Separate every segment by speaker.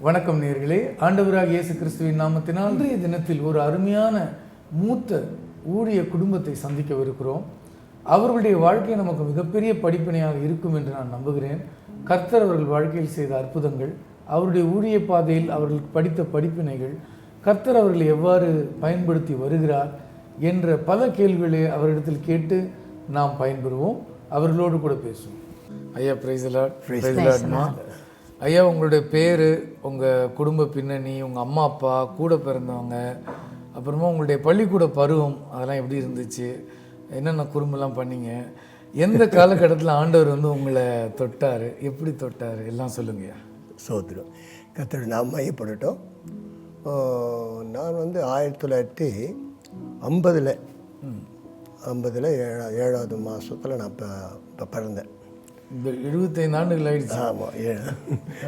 Speaker 1: வணக்கம் நேயர்களே, ஆண்டவராகிய இயேசு கிறிஸ்துவின் நாமத்தினால் இன்றைய தினத்தில் ஒரு அருமையான மூத்த ஊழிய குடும்பத்தை சந்திக்கவிருக்கிறோம். அவர்களுடைய வாழ்க்கை நமக்கு மிகப்பெரிய படிப்பினையாக இருக்கும் என்று நான் நம்புகிறேன். கர்த்தர் அவர்கள் வாழ்க்கையில் செய்த அற்புதங்கள், அவருடைய ஊழிய பாதையில் அவர்கள் படித்த படிப்பினைகள், கர்த்தர் அவர்களை எவ்வாறு பயன்படுத்தி வருகிறார் என்ற பல கேள்விகளை அவரிடத்தில் கேட்டு நாம் பயன்பெறுவோம். அவர்களோடு கூட பேசுவோம். ஐயா, praise the lord. Praise the லார்ட்மா. ஐயா, உங்களுடைய பேர், உங்கள் குடும்ப பின்னணி, உங்கள் அம்மா அப்பா, கூட பிறந்தவங்க, அப்புறமா உங்களுடைய பள்ளிக்கூட பருவம், அதெல்லாம் எப்படி இருந்துச்சு, என்னென்ன குறும்பெல்லாம் பண்ணீங்க, எந்த காலகட்டத்தில் ஆண்டவர் உங்களை தொட்டார், எப்படி தொட்டார், எல்லாம் சொல்லுங்கய்யா.
Speaker 2: சோதரம் கர்த்தர் நாம் மையப்படட்டும். நான் 1950 7வது மாதத்தில் நான் இப்போ பிறந்தேன்.
Speaker 1: இந்த 75 ஆண்டுகள் ஆகிடுச்சு.
Speaker 2: ஆமாம்,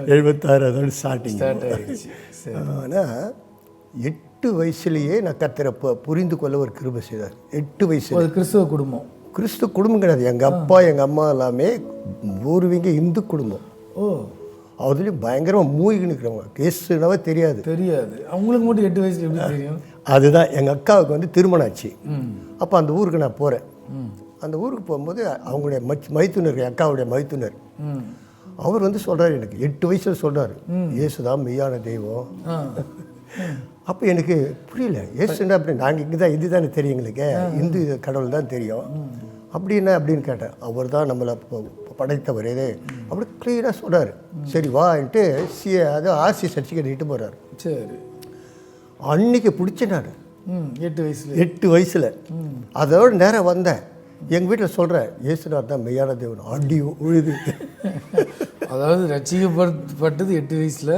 Speaker 2: 76 ஸ்டார்ட் ஆகிடுச்சு. ஆனால் 8 வயசுலேயே நான் கர்த்தரை புரிந்து கொள்ள ஒரு கிருபை செய்தார். 8 வயசு.
Speaker 1: கிறிஸ்துவ குடும்பம்.
Speaker 2: கிறிஸ்துவ குடும்பம் கிடையாது. எங்கள் அப்பா எங்கள் அம்மா எல்லாமே பூர்வீக இந்து குடும்பம். அதுலேயும் பயங்கரமாக மூழ்கி நிற்கிறவங்க. கேஸுனாவே தெரியாது.
Speaker 1: அவங்களுக்கு மட்டும் 8 வயசுல எப்படி தெரியும்?
Speaker 2: அதுதான் எங்கள் அக்காவுக்கு திருமணம் ஆச்சு. அப்போ அந்த ஊருக்கு நான் போகிறேன். அந்த ஊருக்கு போகும்போது அவங்களுடைய மைத்துனர், அக்காவுடைய மைத்துனர், அவர் சொல்கிறார், எனக்கு 8 வயசில் சொல்கிறார், இயேசுதான் மெய்யான தெய்வம். அப்போ எனக்கு புரியல, இயேசுன்னா அப்படி நாங்கள் இங்கே தான் இது தானே தெரியும், எங்களுக்கு இந்து கடவுள் தான் தெரியும். அப்படின்னா அப்படின்னு கேட்டேன். அவர் தான் நம்மளை படைத்தவர், இது அப்படி க்ளீனாக சொல்கிறார். சரி வான்ட்டு அது ஆர்சி சர்டிஃபிகேட் இட்டு போகிறார்.
Speaker 1: சரி,
Speaker 2: அன்னைக்கு பிடிச்ச நான்
Speaker 1: 8
Speaker 2: வயசில் அதோட நேரம் வந்தேன். எங்கள் வீட்டில் சொல்கிறேன், இயேசுனார் தான் மெய்யான தேவன். அடி உழுது.
Speaker 1: அதாவது ரட்சிக்கப்பட்டது 8 வயசில்,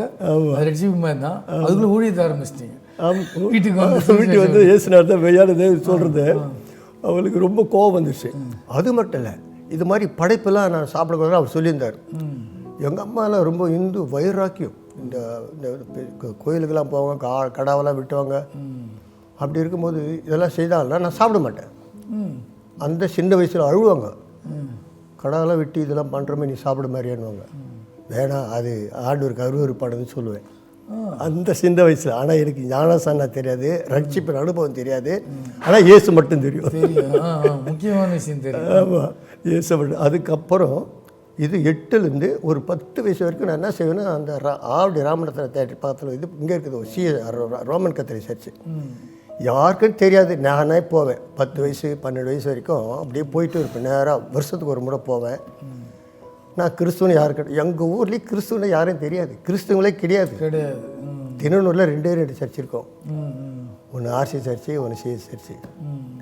Speaker 1: ரட்சிப்பு தான். அதுக்குள்ளே ஊழியத்தை ஆரம்பிச்சிட்டிங்க.
Speaker 2: வீட்டுக்கு வந்து இயேசுனார் தான் மெய்யான தேவன் சொல்கிறது அவளுக்கு ரொம்ப கோபம் வந்துச்சு. அது மட்டும் இல்லை, இது மாதிரி படைப்பெல்லாம் நான் சாப்பிடக்கூடாது அவர் சொல்லியிருந்தார். எங்கள் அம்மாலாம் ரொம்ப இந்து வைராக்கியம். இந்த கோயிலுக்கெல்லாம் போவாங்க, கடாவெல்லாம் விட்டுவாங்க. அப்படி இருக்கும்போது இதெல்லாம் செய்தாங்கன்னா நான் சாப்பிட மாட்டேன். அந்த சின்ன வயசில் அழுவாங்க, கடாவெல்லாம் விட்டு இதெல்லாம் பண்ணுறமே நீ சாப்பிட மாதிரியானுவாங்க. வேணாம், அது ஆண்டவருக்கு அருவருப்பாடுன்னு சொல்லுவேன் அந்த சின்ன வயசில். ஆனால் எனக்கு ஞானசானா தெரியாது, ரட்சிப்பின் அனுபவம் தெரியாது. ஆனால் இயேசு மட்டும் தெரியும்.
Speaker 1: முக்கியமான விஷயம் தெரியும்.
Speaker 2: ஆமாம், இயேசு மட்டும். அதுக்கப்புறம் இது 8லேருந்து ஒரு 10 வயசு வரைக்கும் நான் என்ன செய்வேன்னா, அந்த ஆவடி ராமநாதன் தேட்டர் பக்கத்தில் இங்கே இருக்குது ரோமன் கத்தோலிக் சர்ச்சு. யாருக்கும் தெரியாது, நானே போவேன். 10 வயசு 12 வயசு வரைக்கும் அப்படியே போயிட்டு இருப்பேன். நேராக வருஷத்துக்கு ஒரு முறை போவேன். நான் கிறிஸ்துவனை யாருக்கு, எங்கள் ஊர்லேயும் கிறிஸ்துவனை யாரும் தெரியாது, கிறிஸ்துவங்களே கிடையாது. தினனூரில் 2 சர்ச் இருக்கும். ஒன்று ஆர்சி சர்ச்சு, ஒன்று சிஎஸ் சர்ச்சு,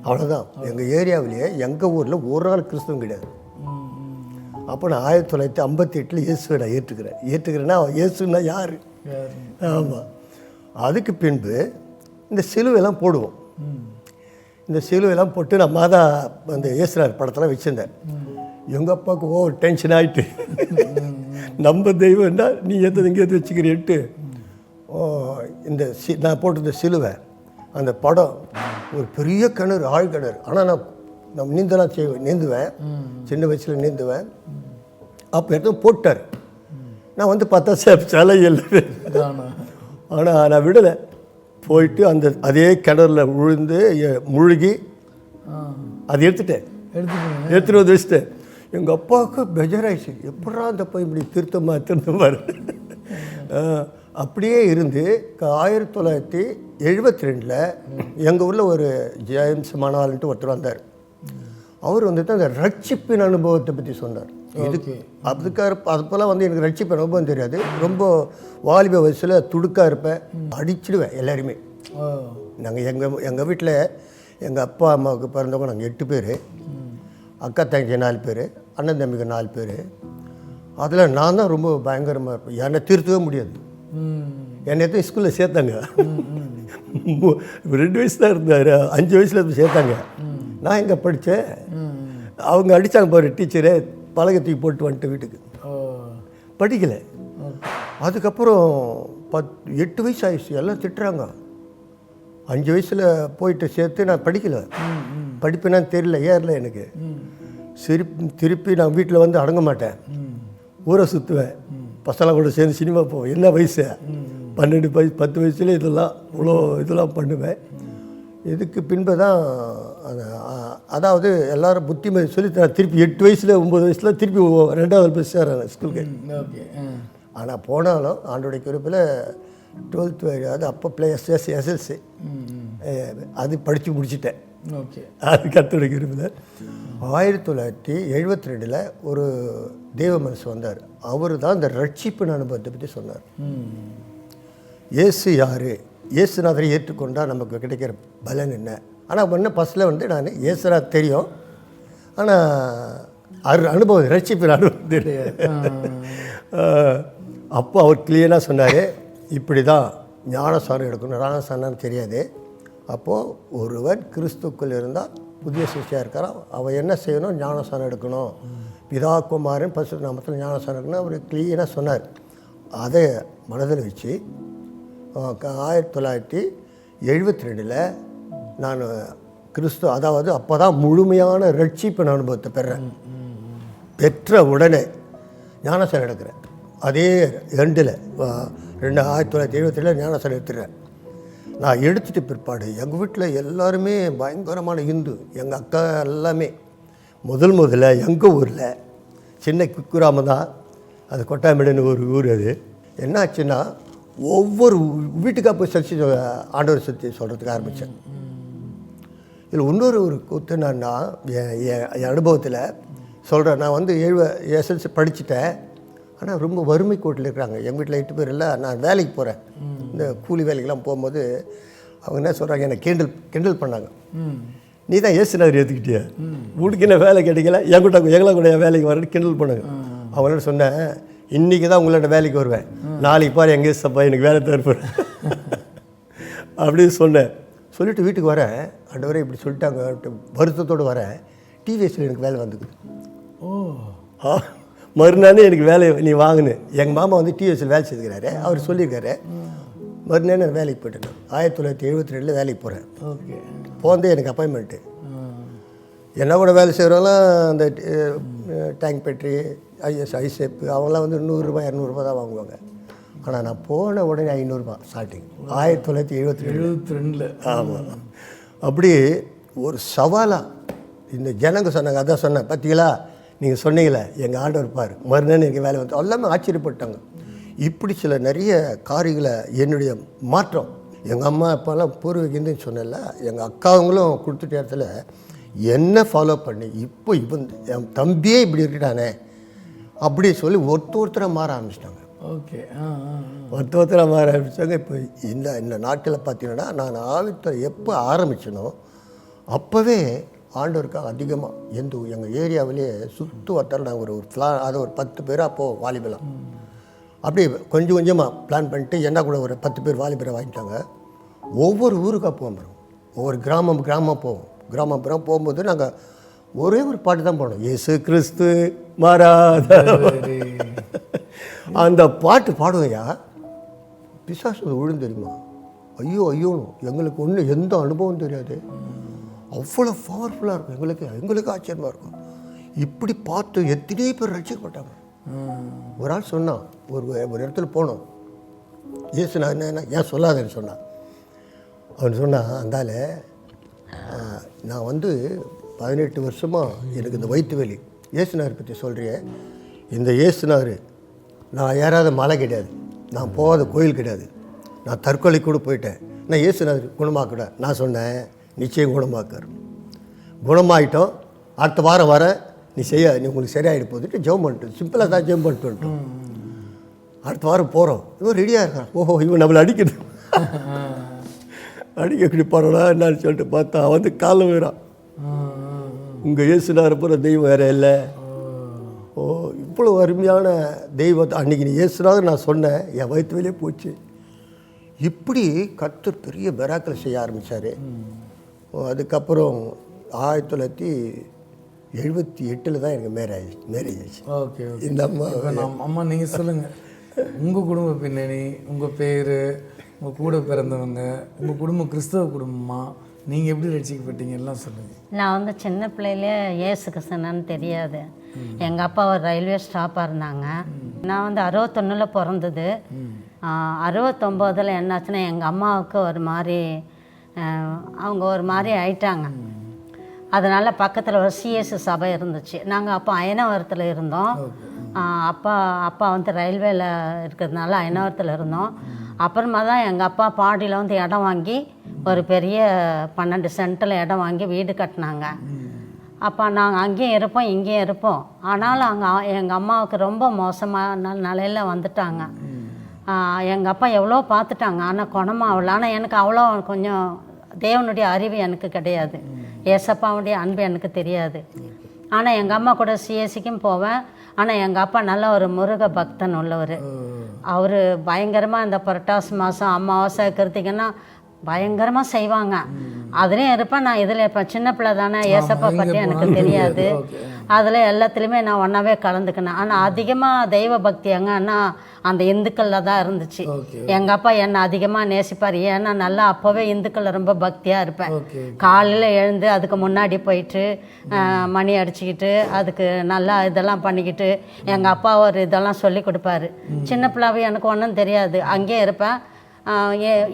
Speaker 2: அவ்வளோதான். எங்கள் ஏரியாவிலேயே எங்கள் ஊரில் ஒரு நாள் கிறிஸ்துவம் கிடையாது. அப்போ நான் 1958 இயேசுவை நான் ஏற்றுக்கிறேன்னா இயேசுன்னா யார்? ஆமாம். அதுக்கு பின்பு இந்த சிலுவையெல்லாம் போடுவோம். இந்த சிலுவையெல்லாம் போட்டு நான் மாதா அந்த இயேசுனார் படத்தெல்லாம் வச்சுருந்தேன். எங்கள் அப்பாவுக்கு ஓவர் டென்ஷன் ஆகிட்டு, நம்ம தெய்வம்னா நீ எங்கேயாவது வச்சுக்கிறேன்ட்டு இந்த நான் போட்டிருந்த சிலுவை, அந்த படம் ஒரு பெரிய கிணறு, ஆழ்கிணறு. ஆனால் நான் நீந்தலாம் நீந்துவேன், சின்ன வயசில் நீந்துவேன். அப்போ எடுத்து போட்டார். நான் பார்த்தா சிலை இல்லை. ஆனால் நான் விடலை, போயிட்டு அதே கிணறுல முழுகி அதை எடுத்துகிட்டு வந்து வச்சுட்டேன். எங்கள் அப்பாவுக்கு பெஜராயிடுச்சு, எப்படா அந்த போய் இப்படி திருத்தமாரு. அப்படியே இருந்து 1972 எங்கள் ஊரில் ஒரு ஜேம்ஸ் மணவாளன்ட்டு ஒருத்தர் வந்தார். அவர் அந்த ரட்சிப்பின் அனுபவத்தை பற்றி சொன்னார். இதுக்கு அதுக்கெல்லாம் எனக்கு ரட்சிப்பின் அனுபவம் தெரியாது. ரொம்ப வாலிப வயசில் துடுக்காக இருப்பேன், அடிச்சிடுவேன் எல்லாருமே. நாங்கள் எங்கள் வீட்டில் எங்கள் அப்பா அம்மாவுக்கு பிறந்தவங்க நாங்கள் 8 பேர், அக்கா தங்கச்சி 4 பேர், அண்ணன் தம்பிக்கு 4 பேர். அதில் நான் தான் ரொம்ப பயங்கரமாக இருப்பேன். என்னை திருத்தவே முடியாது. என்னை எத்தனை ஸ்கூலில் சேர்த்தாங்க. 2 வயசு தான் இருந்தார், 5 வயசில் சேர்த்தாங்க. நான் எங்கே படித்தேன், அவங்க அடித்தாங்க பாரு டீச்சரு, பலகத்துக்கு போட்டு வந்துட்டு வீட்டுக்கு படிக்கலை. அதுக்கப்புறம் 8 வயசு ஆயிடுச்சு, எல்லாம் திட்டுறாங்க. 5 வயசில் போயிட்டு சேர்த்து நான் படிக்கலை, படிப்பேனான்னு தெரியல, ஏறல எனக்கு. திருப்பி நான் வீட்டில் அடங்க மாட்டேன், ஊரை சுற்றுவேன், பசங்களாம் கூட சேர்ந்து சினிமா போவோம். என்ன வயசு 12 வயசு 10 வயசுல இதெல்லாம் இவ்வளோ இதெல்லாம் பண்ணுவேன். இதுக்கு பின்பு தான் அதாவது எல்லாரும் புத்திமதி சொல்லி திருப்பி 8 வயசில் 9 வயசில் திருப்பி 2வது போய் சேர்றேன் ஸ்கூலுக்கு.
Speaker 1: ஓகே.
Speaker 2: ஆனால் போனாலும் ஆண்டோடைய குறிப்பில் 12th அது அப்போ எஸ்எல்சி அது படித்து முடிச்சிட்டேன்.
Speaker 1: ஓகே.
Speaker 2: அது கர்த்தருடைய கிருபையில் 1972 ஒரு தேவ மனசு வந்தார். அவர் தான் இந்த ரட்சிப்பின் அனுபவத்தை பற்றி சொன்னார். இயேசு யார், இயேசுநாதரை ஏற்றுக்கொண்டால் நமக்கு கிடைக்கிற பலன் என்ன. ஆனால் முன்ன ஃபஸ்ட்டில் வந்து நான் இயேசுநாத் தெரியும், ஆனால் அனுபவம் ரட்சிப்பின் அனுபவம் தெரியாது. அப்போ அவர் கிளியராக சொன்னார், இப்படி தான் ஞானஸ்தானம் எடுக்கணும். ஞானஸ்தானம்னு தெரியாது. அப்போது ஒருவன் கிறிஸ்துக்குள் இருந்தால் புதிய சிருஷ்டியாக இருக்கிறான், அவன் என்ன செய்யணும், ஞானஸ்தானம் எடுக்கணும். பிதா குமாரன் பரிசுத்த நாமத்தில் ஞானஸ்தானம் எடுக்கணும் அவர் கிளியராக சொன்னார். அதை மனதில் வச்சு 1972 நான் கிறிஸ்து அதாவது அப்போ தான் முழுமையான ரட்சிப்பின் அனுபவத்தை பெற்ற உடனே ஞானஸ்தானம் எடுக்கிறேன். அதே 1972 ஞானஸ்தானம் எடுத்துகிறேன். நான் எடுத்துகிட்ட பிற்பாடு எங்கள் வீட்டில் எல்லாருமே பயங்கரமான இந்து. எங்கள் அக்கா எல்லாமே முதல்ல எங்கள் ஊரில் சின்ன குக்கிராமம் தான், அது கொட்டாமேடுன்னு ஒரு ஊர். அது என்னாச்சுன்னா ஒவ்வொரு வீட்டுக்காக போய் சர்ச்சை ஆண்டவர் சுற்றி சொல்கிறதுக்கு ஆரம்பித்தேன். இதில் இன்னொரு ஒரு கூத்து என்னன்னா என் அனுபவத்தில் சொல்கிறேன். நான் வந்து எஸ்எல்சி படிச்சுட்டேன், ஆனால் ரொம்ப வறுமை கோட்டில் இருக்கிறாங்க. எங்கள் வீட்டில் 8 பேர் இல்லை. நான் வேலைக்கு போகிறேன், இந்த கூலி வேலைக்கெல்லாம் போகும்போது அவங்க என்ன சொல்கிறாங்க, என்னை கிண்டல் பண்ணாங்க. நீ தான் ஏசுநாதர் ஏற்றுக்கிட்டியா, உனக்கு என்ன வேலை கிடைக்கல, எங்களை கூட வேலைக்கு வரேன்னு கிண்டல் பண்ணாங்க. அவங்களோட சொன்னேன், இன்றைக்கி தான் உங்களோட வேலைக்கு வருவேன், நாளைக்கு பாரு எங்கே சப்பா எனக்கு வேலை தருப்பேன் அப்படின்னு சொன்னேன். சொல்லிவிட்டு வீட்டுக்கு வரேன். ஆண்டவரே இப்படி சொல்லிட்டாங்க, வருத்தத்தோடு வரேன். டிவிஎஸ்சில் எனக்கு வேலை வந்துக்குது. மறுநாள் எனக்கு வேலை நீ வாங்கினு. எங்கள் மாமா வந்து டிவிஎஸ்சில் வேலை செய்துக்கிறாரு, அவர் சொல்லியிருக்காரு. மறுநாள் நான் வேலைக்கு போயிட்டேன். 1972 வேலைக்கு போகிறேன்.
Speaker 1: ஓகே.
Speaker 2: போனதே எனக்கு அப்பாயின்மெண்ட்டு. என்ன கூட வேலை செய்கிறவங்களாம் அந்த டேங்க் பேட்ரி, ஐசெப் அவங்களாம் வந்து 100 ரூபாய் 200 ரூபா தான் வாங்குவாங்க. ஆனால் நான் போன உடனே 500 ரூபா ஸ்டார்டிங் 1972. ஆமாம். அப்படி ஒரு சவாலாக இந்த ஜனங்க சொன்னாங்க. அதான் சொன்னேன், பார்த்தீங்களா நீங்கள் சொன்னீங்களே எங்கள் ஆண்டவர் பார், மறுநாள் எனக்கு வேலை வந்து எல்லாமே ஆச்சரியப்பட்டாங்க. இப்படி சில நிறைய காரியங்களை என்னுடைய மாற்றம். எங்கள் அம்மா அப்போல்லாம் பூர்வீக இந்துன்னு சொன்னல, எங்கள் அக்காவங்களும் கொடுத்துட்ட இடத்துல என்ன ஃபாலோ பண்ணி இப்போ என் தம்பியே இப்படி இருக்கிட்டானே அப்படி சொல்லி ஒருத்தராக மாற ஆரம்பிச்சிட்டாங்க.
Speaker 1: ஓகே.
Speaker 2: ஒருத்தராக மாற ஆரம்பித்தாங்க. இப்போ இந்த நாட்டில் பார்த்தீங்கன்னா நான் ஆவித்தை எப்போ ஆரம்பிச்சனோ அப்போவே ஆண்டவருக்காக அதிகமாக எங்கள் ஏரியாவிலே சுற்று வட்டாரம் நாங்கள் அதை ஒரு 10 பேராக போவோம் வாலிபெல்லாம். அப்படி கொஞ்சம் கொஞ்சமாக பிளான் பண்ணிட்டு என்ன கூட ஒரு 10 பேர் வாலிபரை வாங்கிட்டாங்க. ஒவ்வொரு ஊருக்காக போவோம், ஒவ்வொரு கிராமம் போவோம். கிராமப்புறம் போகும்போது நாங்கள் ஒரே ஒரு பாட்டு தான் போனோம், இயேசு கிறிஸ்து மாறாத. அந்த பாட்டு பாடுவையா பிசாசு விழுந்து தெரியுமா, ஐயோ எங்களுக்கு ஒன்றும் எந்த அனுபவம் தெரியாது, அவ்வளோ பவர்ஃபுல்லாக இருக்கும். எங்களுக்கு ஆச்சரியமாக இருக்கும். இப்படி பார்த்து எத்தனையோ பேர் ரட்சிக்கப்பட்டாங்க. ஒரு ஆள் சொன்னான், ஒரு இடத்துல போனோம், ஏசு நான் என்ன ஏன் சொல்லாதேன்னு சொன்னான். அவன் சொன்னான், அந்தால நான் வந்து 18 வருஷமாக எனக்கு இந்த வயிற்று வலி, ஏசுநாதர் பற்றி சொல்கிறேன். இந்த ஏசுநாதர் நான் ஏறாத மலை கிடையாது, நான் போகாத கோயில் கிடையாது, நான் தற்கொலை கூட போயிட்டேன், நான் ஏசுநாதர் குணமாக்கூட. நான் சொன்னேன், நிச்சயம் குணமாக்கார். குணமாயிட்டோம், அடுத்த வாரம் வர நீ உங்களுக்கு சரியாகிட்டு போதுட்டு ஜெபம் பண்ணிட்டு சிம்பிளாக தான் ஜெபம் பண்ணிட்டு வந்துட்டோம். அடுத்த வாரம் போகிறோம், இவன் ரெடியாக இருக்கான். ஓஹோ இவன் நம்மளை அடிக்கணும் அடிக்கடி போகிறோன்னா என்னன்னு சொல்லிட்டு பார்த்தா வந்து காலம் வேறான். உங்கள் இயேசுநாதர் போகிற தெய்வம் வேறு இல்லை. ஓ இவ்வளோ அருமையான தெய்வத்தை அன்றைக்கி நீ இயேசுநாதர் நான் சொன்னேன், என் வயிற்று வெளியே போச்சு. இப்படி கர்த்தர் பெரிய மிராக்கிள் செய்ய ஆரம்பித்தார். அதுக்கப்புறம் 1978 தான் எனக்கு மேரேஜ் ஆச்சு.
Speaker 1: ஓகே.
Speaker 2: இந்த
Speaker 1: அம்மா நீங்கள் சொல்லுங்கள், உங்கள் குடும்ப பின்னணி, உங்கள் பேர், உங்கள் கூட பிறந்தவங்க, உங்கள் குடும்பம் கிறிஸ்தவ குடும்பமா, நீங்கள் எப்படி ரட்சிக்கப்பட்டீங்க எல்லாம் சொல்லுங்கள்.
Speaker 3: நான் வந்து சின்ன பிள்ளையிலே ஏசு கிறிஸ்தனான்னு தெரியாது. எங்கள் அப்பா ஒரு ரயில்வே ஸ்டாப்பாக இருந்தாங்க. நான் வந்து 61 பிறந்தது. 69 என்னாச்சுன்னா எங்கள் அம்மாவுக்கு ஒரு மாதிரி அவங்க ஒரு மாதிரி ஆயிட்டாங்க. அதனால் பக்கத்தில் ஒரு சிஎஸ் சபை இருந்துச்சு. நாங்கள் அப்போ அயனவரத்தில் இருந்தோம். அப்பா வந்து ரயில்வேல இருக்கிறதுனால அயனவரத்தில் இருந்தோம். அப்புறமா தான் எங்கள் அப்பா பாடியில் வந்து இடம் வாங்கி ஒரு பெரிய 12 சென்ட்டில் இடம் வாங்கி வீடு கட்டினாங்க. அப்போ நாங்கள் அங்கேயும் இருப்போம் இங்கேயும் இருப்போம். ஆனாலும் அங்கே எங்கள் அம்மாவுக்கு ரொம்ப மோசமான நிலையில் வந்துட்டாங்க. எங்கள் அப்பா எவ்வளோ பார்த்துட்டாங்க, ஆனால் குணமாகல. ஆனால் எனக்கு அவ்வளோ கொஞ்சம் தேவனுடைய அறிவு எனக்கு கிடையாது, ஏசப்பாவுடைய அன்பு எனக்கு தெரியாது. ஆனால் எங்கள் அம்மா கூட சிஎஸ்சிக்கும் போவேன். ஆனால் எங்கள் அப்பா நல்ல ஒரு முருக பக்தன் உள்ளவர். அவர் பயங்கரமாக இந்த புரட்டாசி மாதம் அமாவாசை கிருத்திகன்னா பயங்கரமாக செய்வாங்க. அதுலேயும் இருப்பேன், நான் இதில் இருப்பேன். சின்ன பிள்ளை தானே, ஏசப்பா பற்றி எனக்கு தெரியாது. அதில் எல்லாத்துலேயுமே நான் ஒன்றாவே கலந்துக்கினேன். ஆனால் அதிகமாக தெய்வ பக்தி எங்கன்னா அந்த இந்துக்களில் தான் இருந்துச்சு. எங்கள் அப்பா என்னை அதிகமாக நேசிப்பார். ஏன்னா நல்லா அப்போவே இந்துக்களில் ரொம்ப பக்தியாக இருப்பேன். காலையில் எழுந்து அதுக்கு முன்னாடி போயிட்டு மணி அடிச்சுக்கிட்டு அதுக்கு நல்லா இதெல்லாம் பண்ணிக்கிட்டு எங்கள் அப்பா ஒரு இதெல்லாம் சொல்லி கொடுப்பாரு. சின்ன பிள்ளைவே எனக்கு ஒன்றும் தெரியாது, அங்கேயே இருப்பேன்.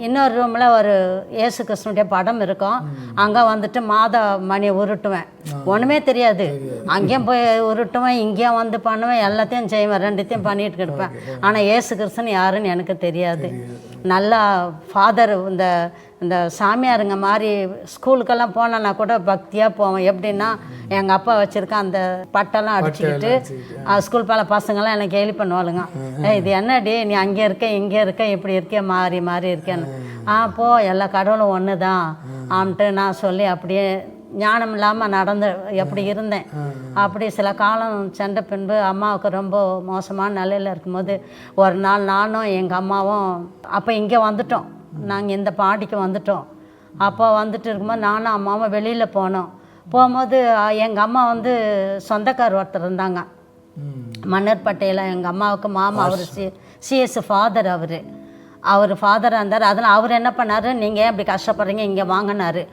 Speaker 3: இன்னொரு ரூமில் ஒரு இயேசு கிருஷ்ணனுடைய படம் இருக்கும். அங்கே வந்துட்டு மாத மணியை உருட்டுவேன். ஒன்றுமே தெரியாது, அங்கேயும் போய் உருட்டுவேன், இங்கேயும் வந்து பண்ணுவேன், எல்லாத்தையும் செய்வேன், ரெண்டுத்தையும் பண்ணிட்டு இருப்பேன். ஆனால் இயேசு கிருஷ்ணன் யாருன்னு எனக்கு தெரியாது. நல்லா ஃபாதர் இந்த சாமியாருங்க மாதிரி ஸ்கூலுக்கெல்லாம் போனேன்னா கூட பக்தியாக போவேன். எப்படின்னா எங்கள் அப்பா வச்சுருக்க அந்த பட்டெல்லாம் அடிச்சுக்கிட்டு ஸ்கூல் பசங்கள்லாம் எனக்கு கேலி பண்ணுவாளுங்க, இது என்னடி நீ அங்கே இருக்க இங்கே இருக்க இப்படி இருக்கே மாறி மாறி இருக்கேன்னு. போ, எல்லா கடவுளும் ஒன்று தான் ஆம்ட்டு நான் சொல்லி அப்படியே ஞானம் இல்லாமல் நடந்து எப்படி இருந்தேன். அப்படி சில காலம் சென்ற பின்பு அம்மாவுக்கு ரொம்ப மோசமான நிலையில் இருக்கும்போது ஒரு நாள் நானும் எங்கள் அம்மாவும் அப்போ இங்கே வந்துட்டோம், நாங்கள் இந்த பாடிக்கு வந்துட்டோம். அப்போ வந்துட்டு இருக்கும்போது நானும் அம்மாவும் வெளியில் போகும்போது எங்கள் அம்மா வந்து சொந்தக்கார் ஒருத்தர் இருந்தாங்க மன்னர்பட்டையில். எங்கள் அம்மாவுக்கு மாமா, அவர் சிஎஸ் ஃபாதர், அவர் ஃபாதராக இருந்தார். அதில் அவர் என்ன பண்ணார், நீங்கள் ஏன் இப்படி கஷ்டப்படுறீங்க இங்கே வாங்கினார்.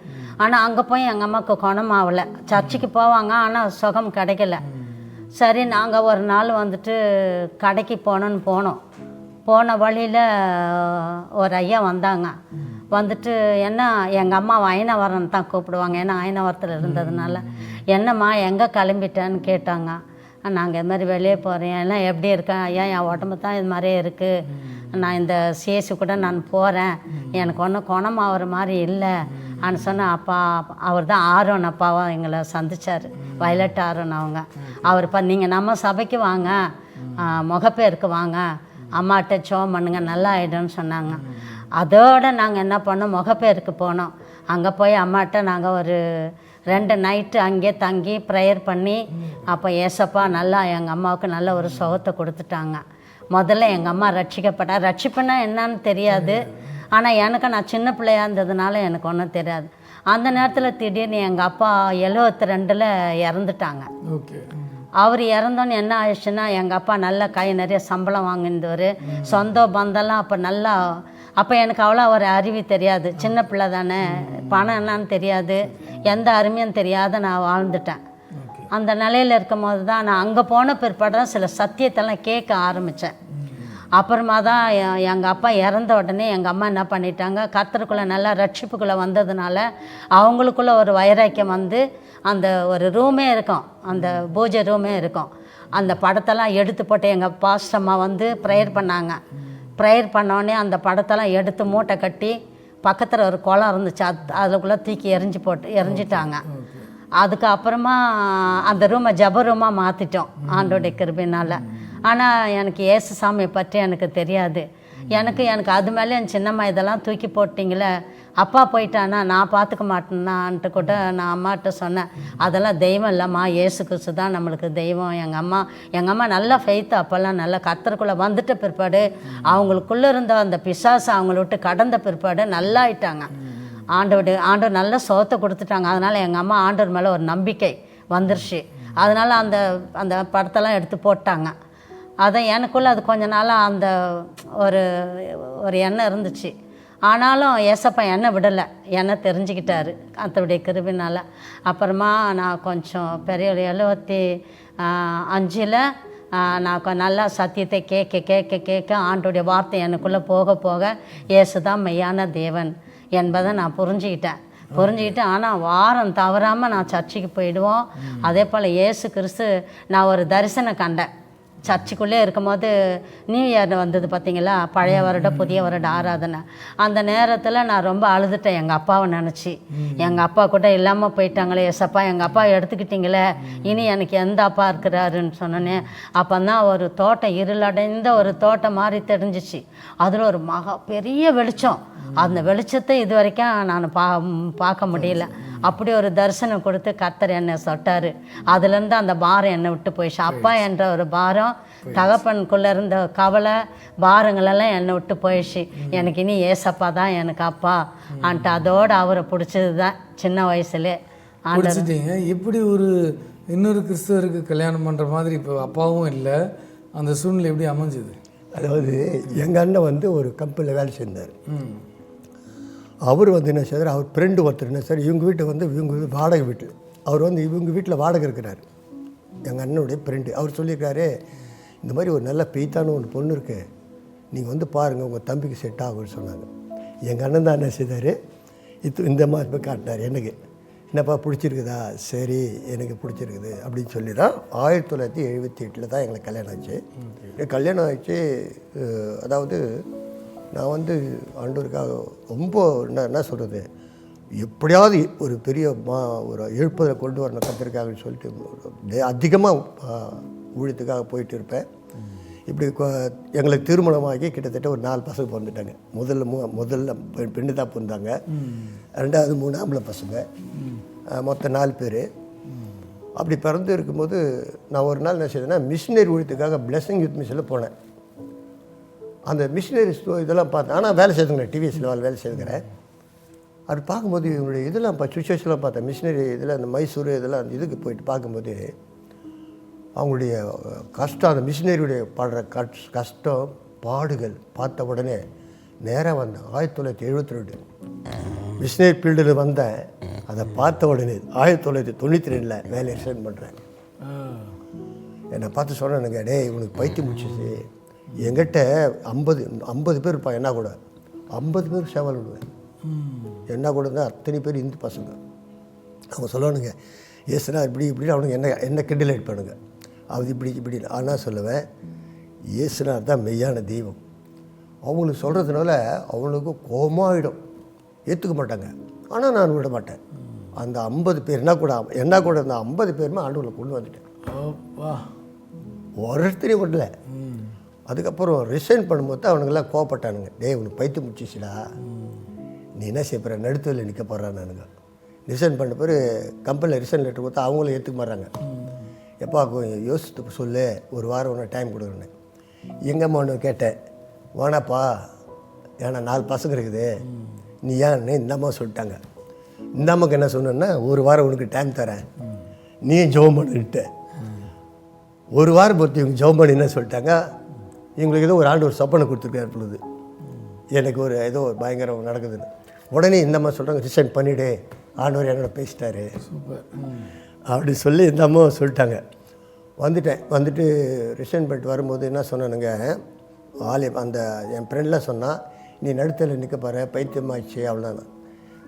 Speaker 3: ஆனால் அங்கே போய் எங்கள் அம்மாவுக்கு குணமாகலை. சர்ச்சுக்கு போவாங்க, ஆனால் சுகம் கிடைக்கல. சரி, நாங்கள் ஒரு நாள் வந்துட்டு கடைக்கு போனோம். போன வழியில் ஒரு ஐயா வந்தாங்க. வந்துட்டு என்ன, எங்கள் அம்மா அயனவரம் தான் கூப்பிடுவாங்க, ஏன்னா அயனவரத்தில் இருந்ததுனால. என்னம்மா எங்கே கிளம்பிட்டேன்னு கேட்டாங்க. நாங்கள் இது மாதிரி வெளியே போகிறேன், எல்லாம் எப்படி இருக்கேன் ஐயா, என் உடம்பு தான் இது மாதிரியே இருக்குது, நான் இந்த சிஎஸ்சி கூட நான் போகிறேன், எனக்கு ஒன்றும் குணமாகிற மாதிரி இல்லை அப்படின்னு சொன்னால் அப்பா, அவர் தான் ஆரோன் அப்பாவா எங்களை சந்தித்தார், வயலட் ஆரோன் அவங்க. அவர் நீங்கள் நம்ம சபைக்கு வாங்க, முகப்பேருக்கு வாங்க, அம்மாட்ட சோம் பண்ணுங்க, நல்லா ஆகிடும்னு சொன்னாங்க. அதோடு நாங்கள் என்ன பண்ணோம், முகப்பேருக்கு போனோம். அங்கே போய் அம்மாட்ட நாங்கள் ஒரு 2 நைட்டு அங்கே தங்கி ப்ரேயர் பண்ணி அப்போ ஏசப்பா நல்லா எங்கள் அம்மாவுக்கு நல்ல ஒரு சுகத்தை கொடுத்துட்டாங்க. முதல்ல எங்கள் அம்மா ரட்சிப்புன்னா என்னன்னு தெரியாது. ஆனால் எனக்கு நான் சின்ன பிள்ளையாக இருந்ததுனால எனக்கு ஒன்றும் தெரியாது. அந்த நேரத்தில் திடீர்னு எங்கள் அப்பா 72 இறந்துட்டாங்க. அவர் இறந்தோன்னு என்ன ஆயிடுச்சுன்னா, எங்கள் அப்பா நல்லா கை நிறைய சம்பளம் வாங்கியிருந்தவர், சொந்த பந்தெல்லாம் அப்போ நல்லா. அப்போ எனக்கு அவ்வளோ ஒரு அறிவு தெரியாது, சின்ன பிள்ளை தானே, பணம் என்னன்னு தெரியாது, எந்த அருமையும் தெரியாத நான் வாழ்ந்துட்டேன். அந்த நிலையில் இருக்கும் போது தான் நான் அங்கே போன பிற்பாடு தான் சில சத்தியத்தெல்லாம் கேட்க ஆரம்பித்தேன். அப்புறமா தான் எங்கள் அப்பா இறந்த உடனே எங்கள் அம்மா என்ன பண்ணிட்டாங்க, கர்த்தருக்குள்ளே நல்லா ரட்சிப்புக்குள்ளே வந்ததுனால அவங்களுக்குள்ளே ஒரு வைராக்கியம் வந்து அந்த ஒரு ரூமே இருக்கும், அந்த பூஜை ரூமே இருக்கும். அந்த படத்தெல்லாம் எடுத்து போட்டு எங்கள் பாஸ்டம்மா வந்து ப்ரேயர் பண்ணாங்க. ப்ரேயர் பண்ணோடனே அந்த படத்தெல்லாம் எடுத்து மூட்டை கட்டி பக்கத்தில் ஒரு குளம் இருந்துச்சு, அதுக்குள்ளே தூக்கி எரிஞ்சிட்டாங்க. அதுக்கப்புறமா அந்த ரூமை ஜப ரூமாக மாற்றிட்டோம் ஆண்டோடைய கிருபையினால். ஆனால் எனக்கு இயேசு சாமியை பற்றி எனக்கு தெரியாது. எனக்கு அது மேலே என் சின்னம்மா இதெல்லாம் தூக்கி போட்டிங்களே, அப்பா போயிட்டானா நான் பார்த்துக்க மாட்டேன்னான்ட்டு கூட நான் அம்மாட்ட சொன்னேன். அதெல்லாம் தெய்வம் இல்லைம்மா, இயேசு கிறிஸ்து தான் நம்மளுக்கு தெய்வம். எங்கள் அம்மா நல்ல ஃபெய்த்து, அப்போல்லாம் நல்லா கர்த்தருக்குள்ளே வந்துட்ட பிற்பாடு அவங்களுக்குள்ளே இருந்த அந்த பிசாசு அவங்கள விட்டு கடந்த பிற்பாடு நல்லா ஆயிட்டாங்க. ஆண்டவர் நல்ல சுகத்தை கொடுத்துட்டாங்க. அதனால் எங்கள் அம்மா ஆண்டவர் மேலே ஒரு நம்பிக்கை வந்துருச்சு. அதனால் அந்த படத்தெல்லாம் எடுத்து போட்டாங்க. அதை எனக்குள்ளே அது கொஞ்ச நாளாக அந்த ஒரு எண்ணம் இருந்துச்சு. ஆனாலும் ஏசப்பா என்னை விடலை, என்னை தெரிஞ்சுக்கிட்டாரு கர்த்தருடைய கிருபையினால். அப்புறமா நான் கொஞ்சம் பெரிய 75 நான் நல்லா சத்தியத்தை கேட்க கேட்க கேட்க ஆண்டோடைய வார்த்தை எனக்குள்ளே போக போக இயேசு தான் மெய்யான தேவன் என்பதை நான் புரிஞ்சுக்கிட்டு ஆனால் வாரம் தவறாமல் நான் சர்ச்சுக்கு போயிடுவோம். அதே போல் இயேசு கிறிஸ்து நான் ஒரு தரிசனம் கண்டேன். சர்ச்சுக்குள்ளே இருக்கும்போது நியூ இயர் வந்தது பார்த்தீங்களா, பழைய வருடம் புதிய வருடம் ஆராதனை. அந்த நேரத்தில் நான் ரொம்ப அழுதுட்டேன் எங்கள் அப்பாவை நினச்சி. எங்கள் அப்பா கூட இல்லாமல் போயிட்டாங்களே ஏசப்பா, எங்கள் அப்பா எடுத்துக்கிட்டீங்களே, இனி எனக்கு எந்த அப்பா இருக்கிறாருன்னு சொன்னோன்னே அப்போ தான் ஒரு தோட்டம், இருளடைந்த ஒரு தோட்டம் மாதிரி தெரிஞ்சிச்சு. அதில் ஒரு பெரிய வெளிச்சம். அந்த வெளிச்சத்தை இது வரைக்கும் நான் பார்க்க முடியல. அப்படி ஒரு தரிசனம் கொடுத்து கர்த்தர் என்னை தொட்டார். அதுலேருந்து அந்த பாரம் என்னை விட்டு போயிடுச்சு. அப்பா என்ற ஒரு பாரம், தகப்பனுக்குள்ளே இருந்த கவலை பாரங்களெல்லாம் என்னை விட்டு போயிடுச்சு. எனக்கு இனி ஏசப்பா தான் எனக்கு அப்பா ஆன்ட்டு அதோடு அவரை பிடிச்சது தான் சின்ன வயசுலே
Speaker 1: பிடிச்சிட்டீங்க. இப்படி ஒரு இன்னொரு கிறிஸ்தவருக்கு கல்யாணம் பண்ணுற மாதிரி இப்போ அப்பாவும் இல்லை, அந்த சூழ்நிலை எப்படி அமைஞ்சுது?
Speaker 2: அதாவது எங்கள் அண்ணன் வந்து ஒரு கம்பெனியில் வேலை செஞ்சார். அவர் வந்து என்ன செய்தார், அவர் ஃப்ரெண்டு ஒருத்தர் என்ன சார், இவங்க வீட்டை வந்து இவங்க வாடகை வீட்டு, அவர் வந்து இவங்க வீட்டில் வாடகை இருக்கிறார். எங்கள் அண்ணனுடைய ஃப்ரெண்டு அவர் சொல்லியிருக்காரு, இந்த மாதிரி ஒரு நல்ல பெய்த்தான ஒரு பொண்ணு இருக்குது, நீங்கள் வந்து பாருங்கள், உங்கள் தம்பிக்கு செட் ஆகும்னு சொன்னாங்க. எங்கள் அண்ணன் தான் என்ன செய்தார், இந்த மாதிரி போய் காட்டினார். எனக்கு என்னப்பா பிடிச்சிருக்குதா, சரி எனக்கு பிடிச்சிருக்குது அப்படின்னு சொல்லி தான் 1978 தான் எங்களுக்கு கல்யாணம் ஆச்சு. கல்யாணம் ஆச்சு. அதாவது நான் வந்து ஆண்டவருக்காக ரொம்ப என்ன சொல்கிறது, எப்படியாவது ஒரு பெரிய ஒரு எழுப்பதை கொண்டு வரணும் கத்திரிக்காகன்னு சொல்லிட்டு அதிகமாக ஊழியத்துக்காக போயிட்டு இருப்பேன். இப்படி எங்களுக்கு திருமணமாகி கிட்டத்தட்ட ஒரு 4 பசங்க பிறந்துட்டாங்க. முதல்ல பெண்ணு தான் பிறந்தாங்க, 2வது 3 ஆம்பளை பசங்க, மொத்தம் 4 பேர். அப்படி பிறந்து இருக்கும்போது நான் ஒரு நாள் என்ன செய்தேன்னா, மிஷினரி ஊழியத்துக்காக பிளெஸிங் யூத் மிஷனில் போனேன். அந்த மிஷினரி இதெல்லாம் பார்த்தேன். ஆனால் வேலை செய்துங்கிறேன், டிவிஎஸில் வேலை செய்துக்கிறேன். அப்படி பார்க்கும்போது இவங்களுடைய இதெல்லாம் சுச்சுவேஷன்லாம் பார்த்தேன். மிஷினரி இதில் அந்த மைசூர் இதெல்லாம் அந்த இதுக்கு போயிட்டு பார்க்கும்போது அவங்களுடைய கஷ்டம், அந்த மிஷினரியுடைய பாடுற கஷ்டம் பாடுகள் பார்த்த உடனே நேராக வந்தேன். 1972 மிஷினரி ஃபீல்டில் வந்தேன். அதை பார்த்த உடனே 1992 வேலையை ரிசைன் பண்ணுறேன். என்னை பார்த்து சொன்னேனுங்க, டே இவனுக்கு பைத்தியம் முடிச்சிச்சு, எங்கிட்ட 50 பேர் இருப்பாங்க, என்ன கூட 50 பேர் சேவல் விடுவேன். என்ன கூட தான் அத்தனை பேர் இந்து பசங்க. அவங்க சொல்லணுங்க, ஏசுனா இப்படி அவனுங்க என்ன கிண்டல் எடுப்பானுங்க, அது இப்படி ஆனால் சொல்லுவேன், இயேசுனார் தான் மெய்யான தெய்வம். அவங்களுக்கு சொல்கிறதுனால அவங்களுக்கு கோபமாகிடும், ஏற்றுக்க மாட்டாங்க. ஆனால் நான் விட மாட்டேன். அந்த 50 பேர் என்ன கூட அந்த 50 பேருமே ஆண்டவர்களை கொண்டு வந்துட்டேன். ஒருத்தரையும் விடல. அதுக்கப்புறம் ரிசைன் பண்ணும்போது தான் அவனுங்கெல்லாம் கோவப்பட்டானுங்க, டே உனக்கு பைத்தியம் முடிச்சிச்சுடா, நீ என்ன செய்யப்படுற, நடுத்தவில் நிற்க போடுறானுங்க. ரிசைன் பண்ண பிறகு கம்பெனியில் ரிசைன் லெட்டர் கொடுத்தா அவங்களும் ஏற்றுக்க மாட்டாங்க. எப்பா யோசித்து சொல்லு, ஒரு வாரம் ஒன்று டைம் கொடுக்குறேன்னு. எங்கம்மா ஒன்று கேட்டேன், வேணாப்பா ஏன்னா 4 பசங்க இருக்குது, நீ ஏன்னு இந்த அம்மா சொல்லிட்டாங்க. இந்த அம்மாவுக்கு என்ன சொன்னேன்னா, ஒரு வாரம் உனக்கு டைம் தரேன், நீ ஜெபம் பண்ணிட்ட. ஒரு வாரம் பொறுத்து இவங்க ஜெபம் பண்ணி என்ன சொல்லிட்டாங்க, இவங்களுக்கு ஏதோ ஒரு ஆண்டு ஒரு சப்பனை கொடுத்துருக்காரு பொழுது, எனக்கு ஒரு ஏதோ ஒரு பயங்கரம் நடக்குதுன்னு. உடனே இந்த அம்மா சொல்கிறாங்க, ரிசைன் பண்ணிவிடு, ஆண்டவர் என்னோட பேசிட்டாரு அப்படி சொல்லி இந்த அம்மா சொல்லிட்டாங்க. வந்துட்டு ரிசைன் பண்ணிட்டு வரும்போது என்ன சொன்னானுங்க, அந்த என் ஃப்ரெண்ட்லாம் சொன்னால், நீ நடுத்தல நிற்க பாரு, பைத்தியமாகிடுச்சு அவ்வளோதான்.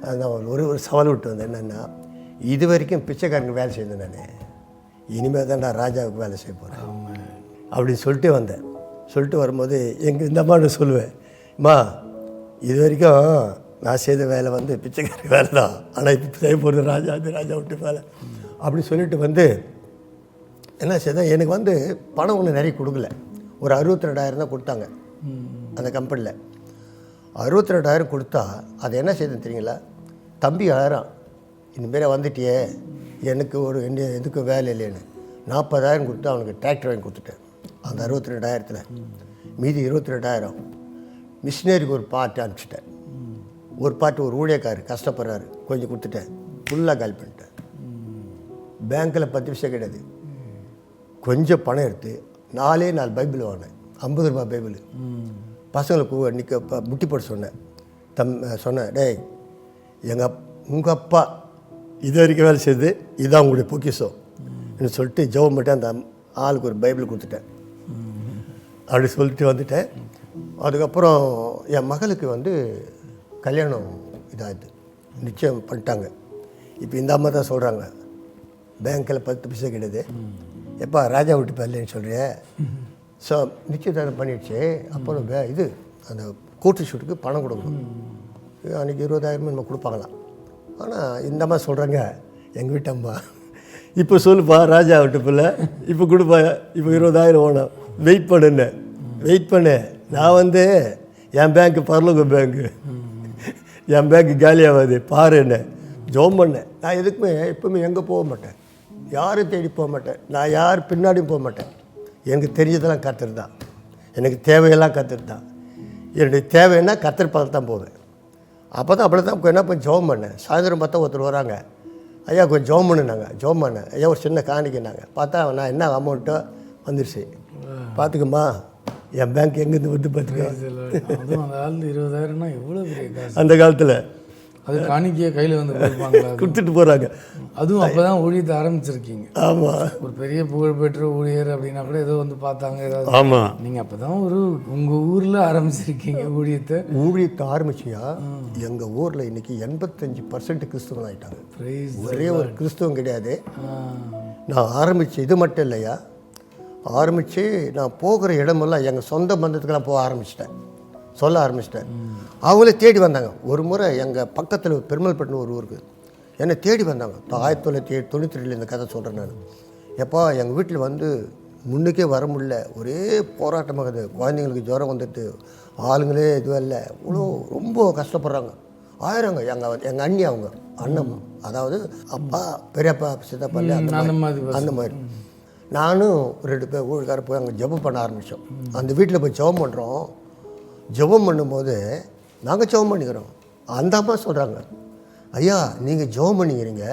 Speaker 2: அதுதான் ஒரு சவால் விட்டு வந்தேன். என்னென்னா, இது வரைக்கும் பிச்சைக்காரங்க வேலை செய்தேன் நான், இனிமேல் தான் நான் ராஜாவுக்கு வேலை செய்ய போகிறேன் அப்படின்னு சொல்லிட்டு வந்தேன். சொல்லிட்டு வரும்போது இந்த அம்மா சொல்லுவேன், அம்மா இது வரைக்கும் நான் செய்த வேலை வந்து பிச்சைக்கார வேலை தான், ஆனால் இப்போ செய்ய போகிறது ராஜா விட்டு வேலை அப்படி சொல்லிட்டு வந்து என்ன செய்தேன், எனக்கு வந்து பணம் ஒன்று நிறைய கொடுக்கல, ஒரு 62,000 தான் கொடுத்தாங்க அந்த கம்பெனியில். 62,000 கொடுத்தா அதை என்ன செய்தேன் தெரியுங்களா, தம்பி அழறான், இனிமேல் வந்துட்டியே எனக்கு எதுக்கும் வேலை இல்லைன்னு 40,000 கொடுத்து அவனுக்கு டிராக்டர் வாங்கி கொடுத்துட்டேன். அந்த 62,000 மீதி 22,000 மிஷினரிக்கு ஒரு பார்ட்டு அனுப்பிச்சிட்டேன். ஒரு பார்ட்டு ஒரு ஊழியக்காரர் கஷ்டப்படுறாரு, கொஞ்சம் கொடுத்துட்டேன், ஃபுல்லாக கால் பண்ணிட்டேன். பேங்க்கில் 10 விஷயம் கிடையாது. கொஞ்சம் பணம் எடுத்து 4 பைபிள் வாங்கினேன், 50 ரூபா பைபிள். பசங்களுக்கு முட்டி போட்டு சொன்னேன், டேய் உங்கள் அப்பா இது வரைக்கும் வேலை செய்து இதுதான் உங்களுடைய பொக்கிஷம் என்று சொல்லிட்டு ஜெபம் மட்டும் அந்த ஆளுக்கு ஒரு பைபிள் கொடுத்துட்டேன். அப்படி சொல்லிட்டு வந்துட்டேன். அதுக்கப்புறம் என் மகளுக்கு வந்து கல்யாணம் இதாகிடுது, நிச்சயம் பண்ணிட்டாங்க. இப்போ இந்த அம்மா தான் சொல்கிறாங்க, பேங்க்கில் 10 பைசா கிடையாது, எப்பா ராஜா விட்டு பல்லேன்னு சொல்கிறிய. ஸோ நிச்சயதாரம் பண்ணிடுச்சு. அப்புறம் இது அந்த கூட்டு ஷூட்டுக்கு பணம் கொடுக்கணும். அன்றைக்கி 20,000 நம்ம கொடுப்பாங்களாம். ஆனால் இந்த அம்மா சொல்கிறாங்க, எங்கள் வீட்டு அம்மா, இப்போ சொல்லுப்பா ராஜா விட்டு பிள்ளை, இப்போ கொடுப்பா, இப்போ 20,000 வேணும், வெயிட் பண்ணுன்னு. வெயிட் பண்ணு, நான் வந்து என் பேங்க்கு பரலோக பேங்க்கு, என் பேங்க்கு காலியாகாது பாருன்னு ஜோம் பண்ணேன். நான் எதுக்குமே எப்பவுமே எங்கே போக மாட்டேன், யாரும் தேடி போக மாட்டேன், நான் யார் பின்னாடியும் போக மாட்டேன். எனக்கு தெரிஞ்சதெல்லாம் கர்த்தர் தான், எனக்கு தேவையெல்லாம் கர்த்தர் தான். என்னுடைய தேவைன்னா கர்த்தர் பார்த்து தான் போவேன். அப்போ தான் அப்படி தான் என்ன பண்ணி ஜோம் பண்ணேன். சாயந்தரம் பார்த்தா ஒருத்தர் வராங்க, ஐயா கொஞ்சம் ஜோம் பண்ணுனாங்க. ஜோம் பண்ணேன், ஐயா ஒரு சின்ன காணிக்கினாங்க. பார்த்தா நான் என்ன அமௌண்ட்டோ வந்துருச்சு. பார்த்துக்குமா என் பேங்க் எங்கேருந்து வந்து பார்த்துக்கோ.
Speaker 1: அதுவும் அந்த காலத்தில் 20,000னா எவ்வளோ பெரிய காசு.
Speaker 2: அந்த காலத்தில்
Speaker 1: அது காணிக்கையை கையில் வந்து கொடுப்பாங்களா,
Speaker 2: கொடுத்துட்டு போகிறாங்க.
Speaker 1: அதுவும் அப்போ தான் ஊழியத்தை ஆரம்பிச்சிருக்கீங்க.
Speaker 2: ஆமாம்,
Speaker 1: ஒரு பெரிய புகழ்பெற்ற ஊழியர் அப்படின்னா கூட ஏதோ வந்து பார்த்தாங்க ஏதாவது.
Speaker 2: ஆமாம்,
Speaker 1: நீங்கள் அப்போ தான் உங்கள் ஊரில் ஆரம்பிச்சிருக்கீங்க ஊழியத்தை.
Speaker 2: ஊழியத்தை ஆரம்பிச்சியா எங்கள் ஊரில் இன்றைக்கி 85% கிறிஸ்துவன் ஆகிட்டாங்க. ஒரே ஒரு கிறிஸ்துவம் கிடையாது. நான் ஆரம்பித்து இது மட்டும் இல்லையா, ஆரம்பித்து நான் போகிற இடமெல்லாம் எங்கள் சொந்த பந்தத்துக்கெல்லாம் போக ஆரம்பிச்சிட்டேன், சொல்ல ஆரம்பிச்சிட்டேன். அவங்களே தேடி வந்தாங்க. ஒரு முறை எங்கள் பக்கத்தில் பெருமல்பட்டினம் ஒரு ஊருக்கு என்னை தேடி வந்தாங்க. 1992 இந்த கதை சொல்கிறேன் நான். எப்போ எங்கள் வீட்டில் வந்து முன்னுக்கே வர முடியல, ஒரே போராட்டமாகுது, குழந்தைங்களுக்கு ஜுரம் வந்துட்டு, ஆளுங்களே இதுவும் இல்லை, இவ்வளோ ரொம்ப கஷ்டப்படுறாங்க. ஆயிரங்க எங்கள் அண்ணி, அவங்க அண்ணன், அதாவது அப்பா பெரியப்பா சித்தப்பா அந்த மாதிரி. நானும் 2 பேர் ஊழியக்காரர் போய் அங்கே ஜெபம் பண்ண ஆரம்பித்தோம். அந்த வீட்டில் போய் ஜெபம் பண்ணுறோம். ஜெபம் பண்ணும்போது நாங்கள் ஜெபம் பண்ணிக்கிறோம். அந்த அம்மா சொல்கிறாங்க, ஐயா நீங்கள் ஜெபம் பண்ணிக்கிறீங்க,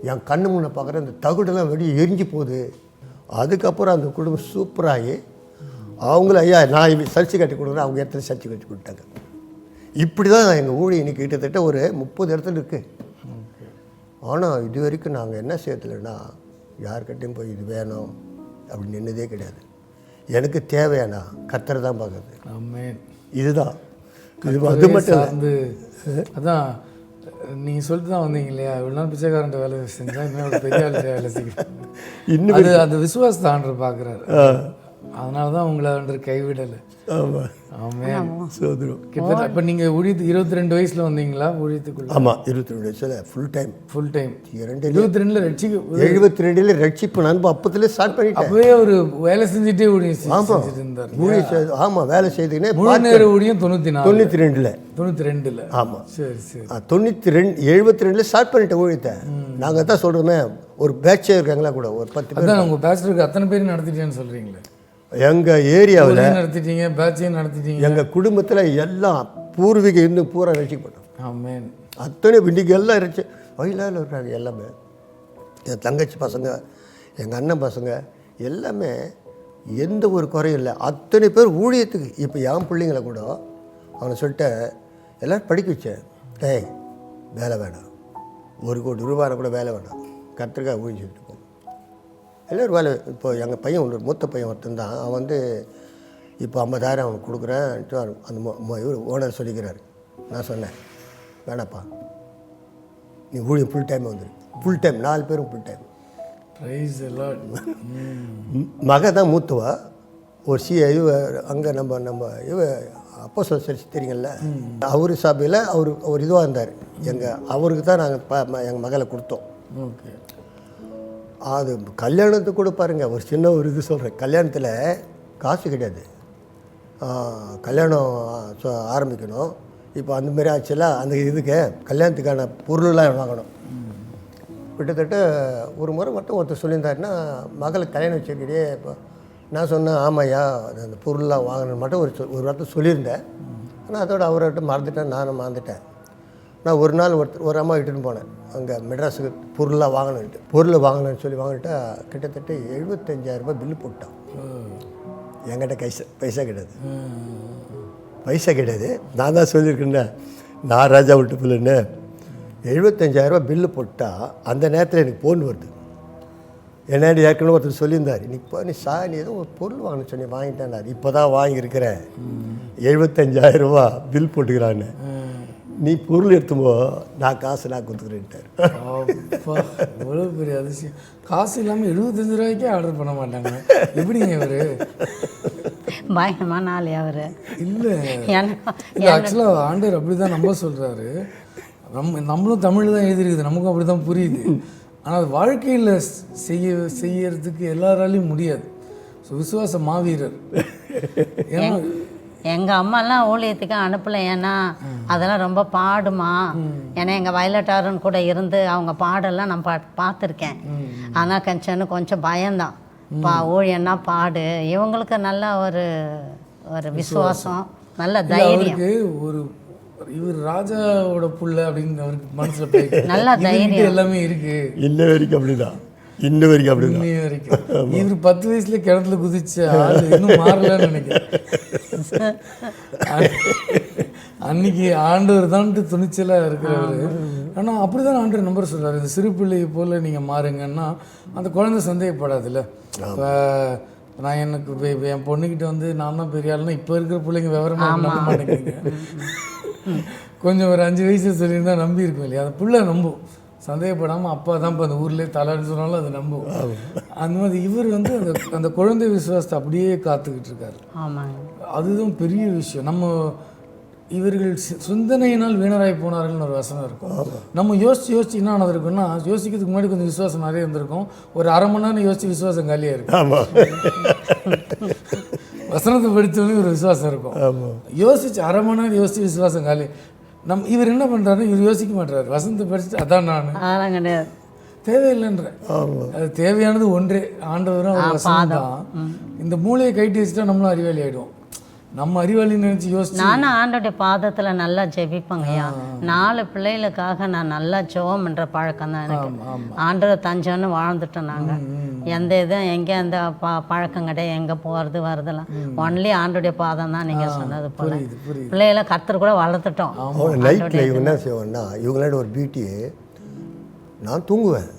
Speaker 2: என் கண்ணு முன்னே பார்க்குற இந்த தகுடெல்லாம் வெளியே எரிஞ்சு போகுது. அதுக்கப்புறம் அந்த குடும்பம் சூப்பராகி அவங்கள, ஐயா நான் சர்ச்சை கட்டி கொடுக்குறேன், அவங்க இடத்துல சர்ச்சை கட்டி கொடுத்தாங்க. இப்படி தான் எங்கள் ஊழி இன்னைக்கு கிட்டத்தட்ட ஒரு 30 இடத்துல இருக்குது. ஆனால் இது வரைக்கும் நாங்கள் என்ன செய்யறதில்லைன்னா, யார்கிட்டையும் போய் இது வேணும் அப்படி நின்னதே கிடையாது. எனக்கு தேவையானா கர்த்தரை தான் பார்க்குறது. இதுதான் இது அது மட்டும்
Speaker 1: வந்து அதான் நீங்கள் சொல்லிட்டு தான் வந்தீங்க இல்லையா, இவ்வளோ நாள் பிச்சைக்காரன்ட்ட வேலை செஞ்சா இன்னும் ஒரு பெரிய ஆள்கிட்ட வேலை செய்கிறேன். இன்னும் அது அந்த விசுவாசத்தை ஆண்டர் பார்க்குறாரு, அதனால தான் உங்களை ஆண்டர் கைவிடலை.
Speaker 2: ஆமாம்,
Speaker 1: ஆமாம், சோதரம். கிட்டத்தட்ட இப்போ நீங்கள் ஊழியத்து 22 வயசில் வந்தீங்களா ஊழியத்துக்குள்ள?
Speaker 2: ஆமாம், 22 வயசில் ஃபுல் டைம்.
Speaker 1: 22ல் ரட்சிக்கு
Speaker 2: 72ல் ரட்சிப்பு நண்பு அப்போதுலேயே ஸ்டார்ட் பண்ணிட்டேன்.
Speaker 1: அப்போவே ஒரு வேலை செஞ்சுட்டே ஊழியம் செஞ்சுட்டு இருந்தார்.
Speaker 2: ஊழியம் ஆமாம், வேலை செய்துக்கினே
Speaker 1: முழு நேர ஊழியம் 92ல்.
Speaker 2: 92ல் ஆமாம்.
Speaker 1: சரி சரி.
Speaker 2: 72ல் ஸ்டார்ட் பண்ணிட்டேன் ஊழியத்தை. நாங்கள் தான் சொல்கிறோமே, ஒரு பேட்சே இருக்காங்களா கூட, ஒரு 10 பேர்.
Speaker 1: அதான் உங்கள் பேச்சுக்கு அத்தனை பேர் நடத்திட்டேன்னு சொல்கிறீங்களே.
Speaker 2: எங்கள் ஏரியாவில்
Speaker 1: நடத்திட்டீங்க, பேட்சையும் நடத்திட்டீங்க.
Speaker 2: எங்கள் குடும்பத்தில் எல்லாம் பூர்வீக இன்னும் பூரா ரசிக்கப்பட்டோம்.
Speaker 1: ஆமென்.
Speaker 2: அத்தனை இன்றைக்கி எல்லாம் ரசி வயலால் இருக்காங்க. எல்லாமே என் தங்கச்சி பசங்க, எங்கள் அண்ணன் பசங்க எல்லாமே எந்த ஒரு குறையும் இல்லை. அத்தனை பேர் ஊழியத்துக்கு. இப்போ என் பிள்ளைங்களை கூட அவனை சொல்லிட்டு எல்லோரும் படிக்க வச்சேன். வேலை வேணாம், 1 கோடி ரூபாய் கூட வேலை வேணாம், கர்த்தருக்காக ஊழியம் சொல்லிட்டு போகும் எல்லோரும் வேலை. இப்போ எங்கள் பையன் ஒன்று, மூத்த பையன் ஒருத்தன் தான், அவன் வந்து இப்போ 50,000 அவனுக்கு கொடுக்குறேன்ட்டு அந்த இவர் ஓனர் சொல்லிக்கிறாரு. நான் சொன்னேன், வேணாப்பா நீ ஊழியம் ஃபுல் டைம் வந்துரு, ஃபுல் டைம் 4 பேரும் ஃபுல் டைம். மக தான் மூத்துவா, ஒரு அங்கே நம்ம அப்போஸ்தலர் சர்ச் தெரியுங்கள்ல, அவர் சபையில் அவர் இதுவாக இருந்தார். அவருக்கு தான் நாங்கள் எங்கள் மகளை கொடுத்தோம்.
Speaker 1: ஓகே.
Speaker 2: அது கல்யாணத்துக்கு கூட பாருங்கள், ஒரு சின்ன ஒரு இது சொல்கிறேன். கல்யாணத்தில் காசு கிடையாது, கல்யாணம் ஆரம்பிக்கணும். இப்போ அந்த மாதிரி ஆச்சுல, அந்த இதுக்கு கல்யாணத்துக்கான பொருளெலாம் வாங்கணும். கிட்டத்தட்ட ஒரு முறை மட்டும் ஒருத்தர் சொல்லியிருந்தாருன்னா, மகளுக்கு கல்யாணம் வச்சுக்கிட்டே. இப்போ நான் சொன்னேன், ஆமாய்யா அந்த பொருள்லாம் வாங்கணும்னு மட்டும் ஒரு வார்த்தை சொல்லியிருந்தேன். ஆனால் அதோட அவர்கிட்ட மறந்துட்டேன், நானும் மறந்துட்டேன். நான் ஒரு நாள் ஒரு அம்மா இட்டுன்னு போனேன் அங்கே மெட்ராஸுக்கு, பொருளாக வாங்கணுன்ட்டு. பொருளை வாங்கணும்னு சொல்லி வாங்கிட்டா கிட்டத்தட்ட 75,000 ரூபாய் பில்லு போட்டான். என்கிட்ட பைசா கிடையாது, பைசா கிடையாது. நான் தான் சொல்லியிருக்கேன்னே, நான் ராஜா விட்டு பிள்ளைன்னு. 75,000 ரூபாய் பில்லு போட்டால் அந்த நேரத்தில் எனக்கு ஃபோன் வருது. என்னடி ஏற்கனவே ஒருத்தர் சொல்லியிருந்தார், இன்னைக்கு நீ நீ ஏதோ ஒரு பொருள் வாங்கன்னு சொன்னி வாங்கிட்டேன், இப்போ தான் வாங்கியிருக்கிறேன், 75,000 ரூபா பில் போட்டுக்கிறான்னு, நீ பொருள் எடுத்துமோ நான் காசு நான் கொடுத்துக்கிறேன்ட்டார்.
Speaker 1: எவ்வளோ பெரிய அதிசயம். காசு இல்லாமல் 75 ரூபாய்க்கே ஆர்டர் பண்ண மாட்டாங்க. எப்படிங்க இவர்?
Speaker 3: பயங்கரமான ஆள் அவர்.
Speaker 1: இல்லை ஆக்சுவலாக ஆண்டவர் அப்படி தான் நம்ம சொல்கிறாரு. நம்மளும் தமிழ் தான் எழுதிருக்குது, நமக்கும் அப்படி தான் புரியுது. ஆனால் அது வாழ்க்கையில் செய்யறதுக்கு எல்லாராலையும் முடியாது. ஸோ விசுவாச மாவீரர். ஏன்னா
Speaker 3: எங்கள் அம்மாலாம் ஊழியத்துக்கு அனுப்பலை. ஏன்னா அதெல்லாம் ரொம்ப பாடுமா. ஏன்னா எங்கள் வயலட்டாருன்னு கூட இருந்து அவங்க பாடெல்லாம் நான் பார்த்துருக்கேன். ஆனால் கொஞ்சம் பயம்தான். ஊழியன்னா பாடு. இவங்களுக்கு நல்ல ஒரு விசுவாசம், நல்ல தைரியம்.
Speaker 1: ஒரு இவர் ராஜாவோட புள்ள அப்படின்னு அவருக்கு மனசுல போயிட்டு
Speaker 3: நல்ல தைரியம்
Speaker 2: எல்லாமே இருக்கு. இன்ன வரைக்கும் அப்படிதான்.
Speaker 1: இவர் 10 வயசுல கிணத்துல குதிச்ச ஆள் இன்னும் மாறலன்னு நினைக்கிறேன். அன்னைக்கு ஆண்டவர் தான் துணிச்சலா இருக்கிறவர். ஆனா அப்படிதான் ஆண்டவர் நம்பர் சொல்றாரு, இந்த சிறு பிள்ளையை போல நீங்க மாறுங்கன்னா அந்த குழந்தை சந்தேகப்படாதுல்ல. இப்போ நான் எனக்கு என் பொண்ணுக்கிட்ட வந்து நான் தான் பெரிய ஆளுன்னா இப்போ இருக்கிற பிள்ளைங்க விவரமா நம்ப மாட்டேங்குங்க. கொஞ்சம் ஒரு 5 வயசு சொல்லியிருந்தா நம்பி இருக்கும் இல்லையா? அந்த பிள்ளை நம்பும், சந்தேகப்படாமல். அப்பா தான் இப்போ அந்த ஊர்லேயே தலைன்னு சொன்னாலும் அது நம்பும். அந்த மாதிரி இவர் வந்து அந்த குழந்தை விசுவாசத்தை அப்படியே காத்துக்கிட்டு இருக்காரு. அதுதான் பெரிய விஷயம். நம்ம இவர்கள் சிந்தனையினால் வீணராய் போனார்கள்னு ஒரு வசனம் இருக்கும். நம்ம யோசிச்சு என்ன ஆனது யோசிக்கிறதுக்கு முன்னாடி கொஞ்சம் விசுவாசம் நிறைய இருந்திருக்கும். ஒரு அரை மணி நேரம் யோசிச்சு விசுவாசம் காலியாக இருக்கும். வசனத்தை படித்தவொடனே ஒரு விசுவாசம் இருக்கும். யோசிச்சு அரை மணி நேரம் யோசிச்சு விசுவாசம் காலி. இவர் என்ன பண்ணுறாரு, இவர் யோசிக்க மாட்டாரு. வசனத்தை படிச்சுட்டு அதான் நான்
Speaker 3: கிடையாது,
Speaker 1: தேவையில்லைன்ற. அது தேவையானது ஒன்றே, ஆண்டவரும் வசனம் தான். இந்த மூளையை கைட்டு வச்சுட்டா நம்மளும் அறிவாளி ஆகிடுவோம். நம்ம அறிவாளின்னு நினச்சி யோசிச்சு
Speaker 3: நானும் ஆண்டோடைய பாதத்தில் நல்லா ஜெபிப்பேங்கய்யா. 4 பிள்ளைகளுக்காக நான் நல்லா ஜெபம் என்ற பழக்கம் தான் எனக்கு. ஆண்டவர் தஞ்சோன்னு வாழ்ந்துட்டோம் நாங்கள். எந்த இதுவும் எங்கே அந்த பழக்கம் கிடையாது. எங்கே போகிறது வருதெல்லாம் ஒன்லி ஆண்டோடைய பாதம் தான். நீங்கள் சொன்னது போல பிள்ளைகளை கர்த்தர் கூட வளர்த்துட்டோம்.
Speaker 2: நைட்டில் இவங்க என்ன செய்வோம்னா, இவங்களோட ஒரு பியூட்டி, நான் தூங்குவேன்,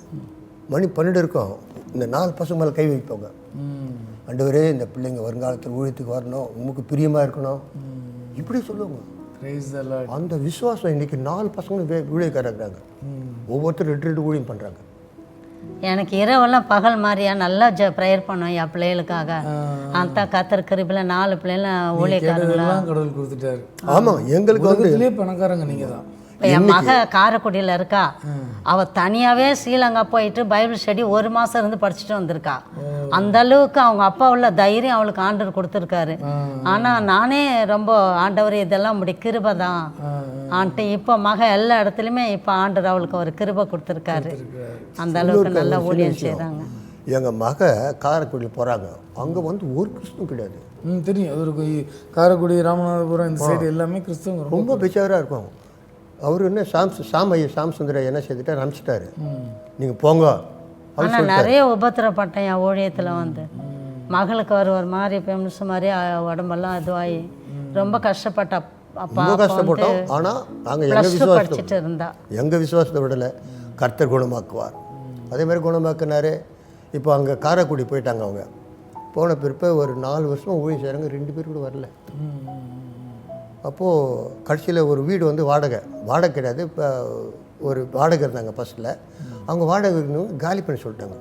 Speaker 2: மணி 12 இருக்கும், இந்த 4 பசங்க மேலே கை வைப்பாங்க. ஆண்டவரே இந்த பிள்ளைங்க வருங்காலத்தில் ஊழியத்துக்கு வரணும், உமக்கு பிரியமாக இருக்கணும், இப்படி சொல்லுவாங்க. அந்த விசுவாசம் இன்னைக்கு 4 பசங்களும் ஊழியக்காரங்க. ஒவ்வொருத்தரும் 2 ஊழியம் பண்ணுறாங்க.
Speaker 3: எனக்கு இரவெல்லாம் பகல் மாதிரியா நல்லா ப்ரேயர் பண்ணுவேன் என் பிள்ளைகளுக்காக. அந்த கர்த்தர் கிருபையில 4 பிள்ளைகள ஊழியக்காரங்களா
Speaker 1: கடவுள் கொடுத்துட்டாரு.
Speaker 2: ஆமாம், எங்களுக்கு வந்து
Speaker 1: பணக்காரங்க நீங்கள் தான்.
Speaker 3: என் மக காரைக்குடியில் இருக்கா. அவள் தனியாகவே ஸ்ரீலங்கா போயிட்டு பைபிள் ஸ்டடி 1 மாதம் இருந்து படிச்சுட்டு வந்திருக்கா. அந்த அளவுக்கு அவங்க அப்பா உள்ள தைரியம் அவளுக்கு ஆண்டவர் கொடுத்துருக்காரு. ஆனால் நானே ரொம்ப ஆண்டவர் இதெல்லாம் முடி கிருபை தான் ஆண்டு. இப்போ மக எல்லா இடத்துலையுமே இப்போ ஆண்டவர் அவளுக்கு ஒரு கிருபை கொடுத்துருக்காரு. அந்த அளவுக்கு நல்லா ஊழியம் செய்கிறாங்க.
Speaker 2: எங்கள் மக காரைக்குடியில் போகிறாங்க, அங்கே வந்து ஒரு கிறிஸ்துவம் கிடையாது.
Speaker 1: தெரியும், ஒரு காரைக்குடி, ராமநாதபுரம் இந்த சைடு எல்லாமே கிறிஸ்தவங்க
Speaker 2: ரொம்ப பெச்சாராக இருக்கும். அவர் என்ன சாம் சுந்தர என்ன செய்துட்டார், அனுப்பிச்சிட்டாரு, நீங்கள் போங்க.
Speaker 3: ஆனால் நிறைய உபத்திரப்பட்டேன் என் ஊழியத்தில் வந்து. மகளுக்கு ஒரு மாதிரி பெம்ஸ் மாதிரி உடம்பெல்லாம் இதுவாகி ரொம்ப கஷ்டப்பட்ட. அப்பா
Speaker 2: கஷ்டப்பட்டோம். ஆனால் நாங்கள் எங்கள் விசுவாசத்தை விடலை. கர்த்தர் குணமாக்குவார். அதே மாதிரி குணமாக்குனாரு. இப்போ அங்கே காரைக்குடி போயிட்டாங்க. அவங்க போன பிறப்ப ஒரு 4 வருஷமாக ஊழியம் செய்கிறாங்க, 2 பேர் கூட வரல. அப்போது கடைசியில் ஒரு வீடு வந்து வாடகை கிடையாது. இப்போ ஒரு வாடகை இருந்தாங்க ஃபஸ்ட்டில். அவங்க வாடகை காலி பண்ண சொல்லிட்டாங்க.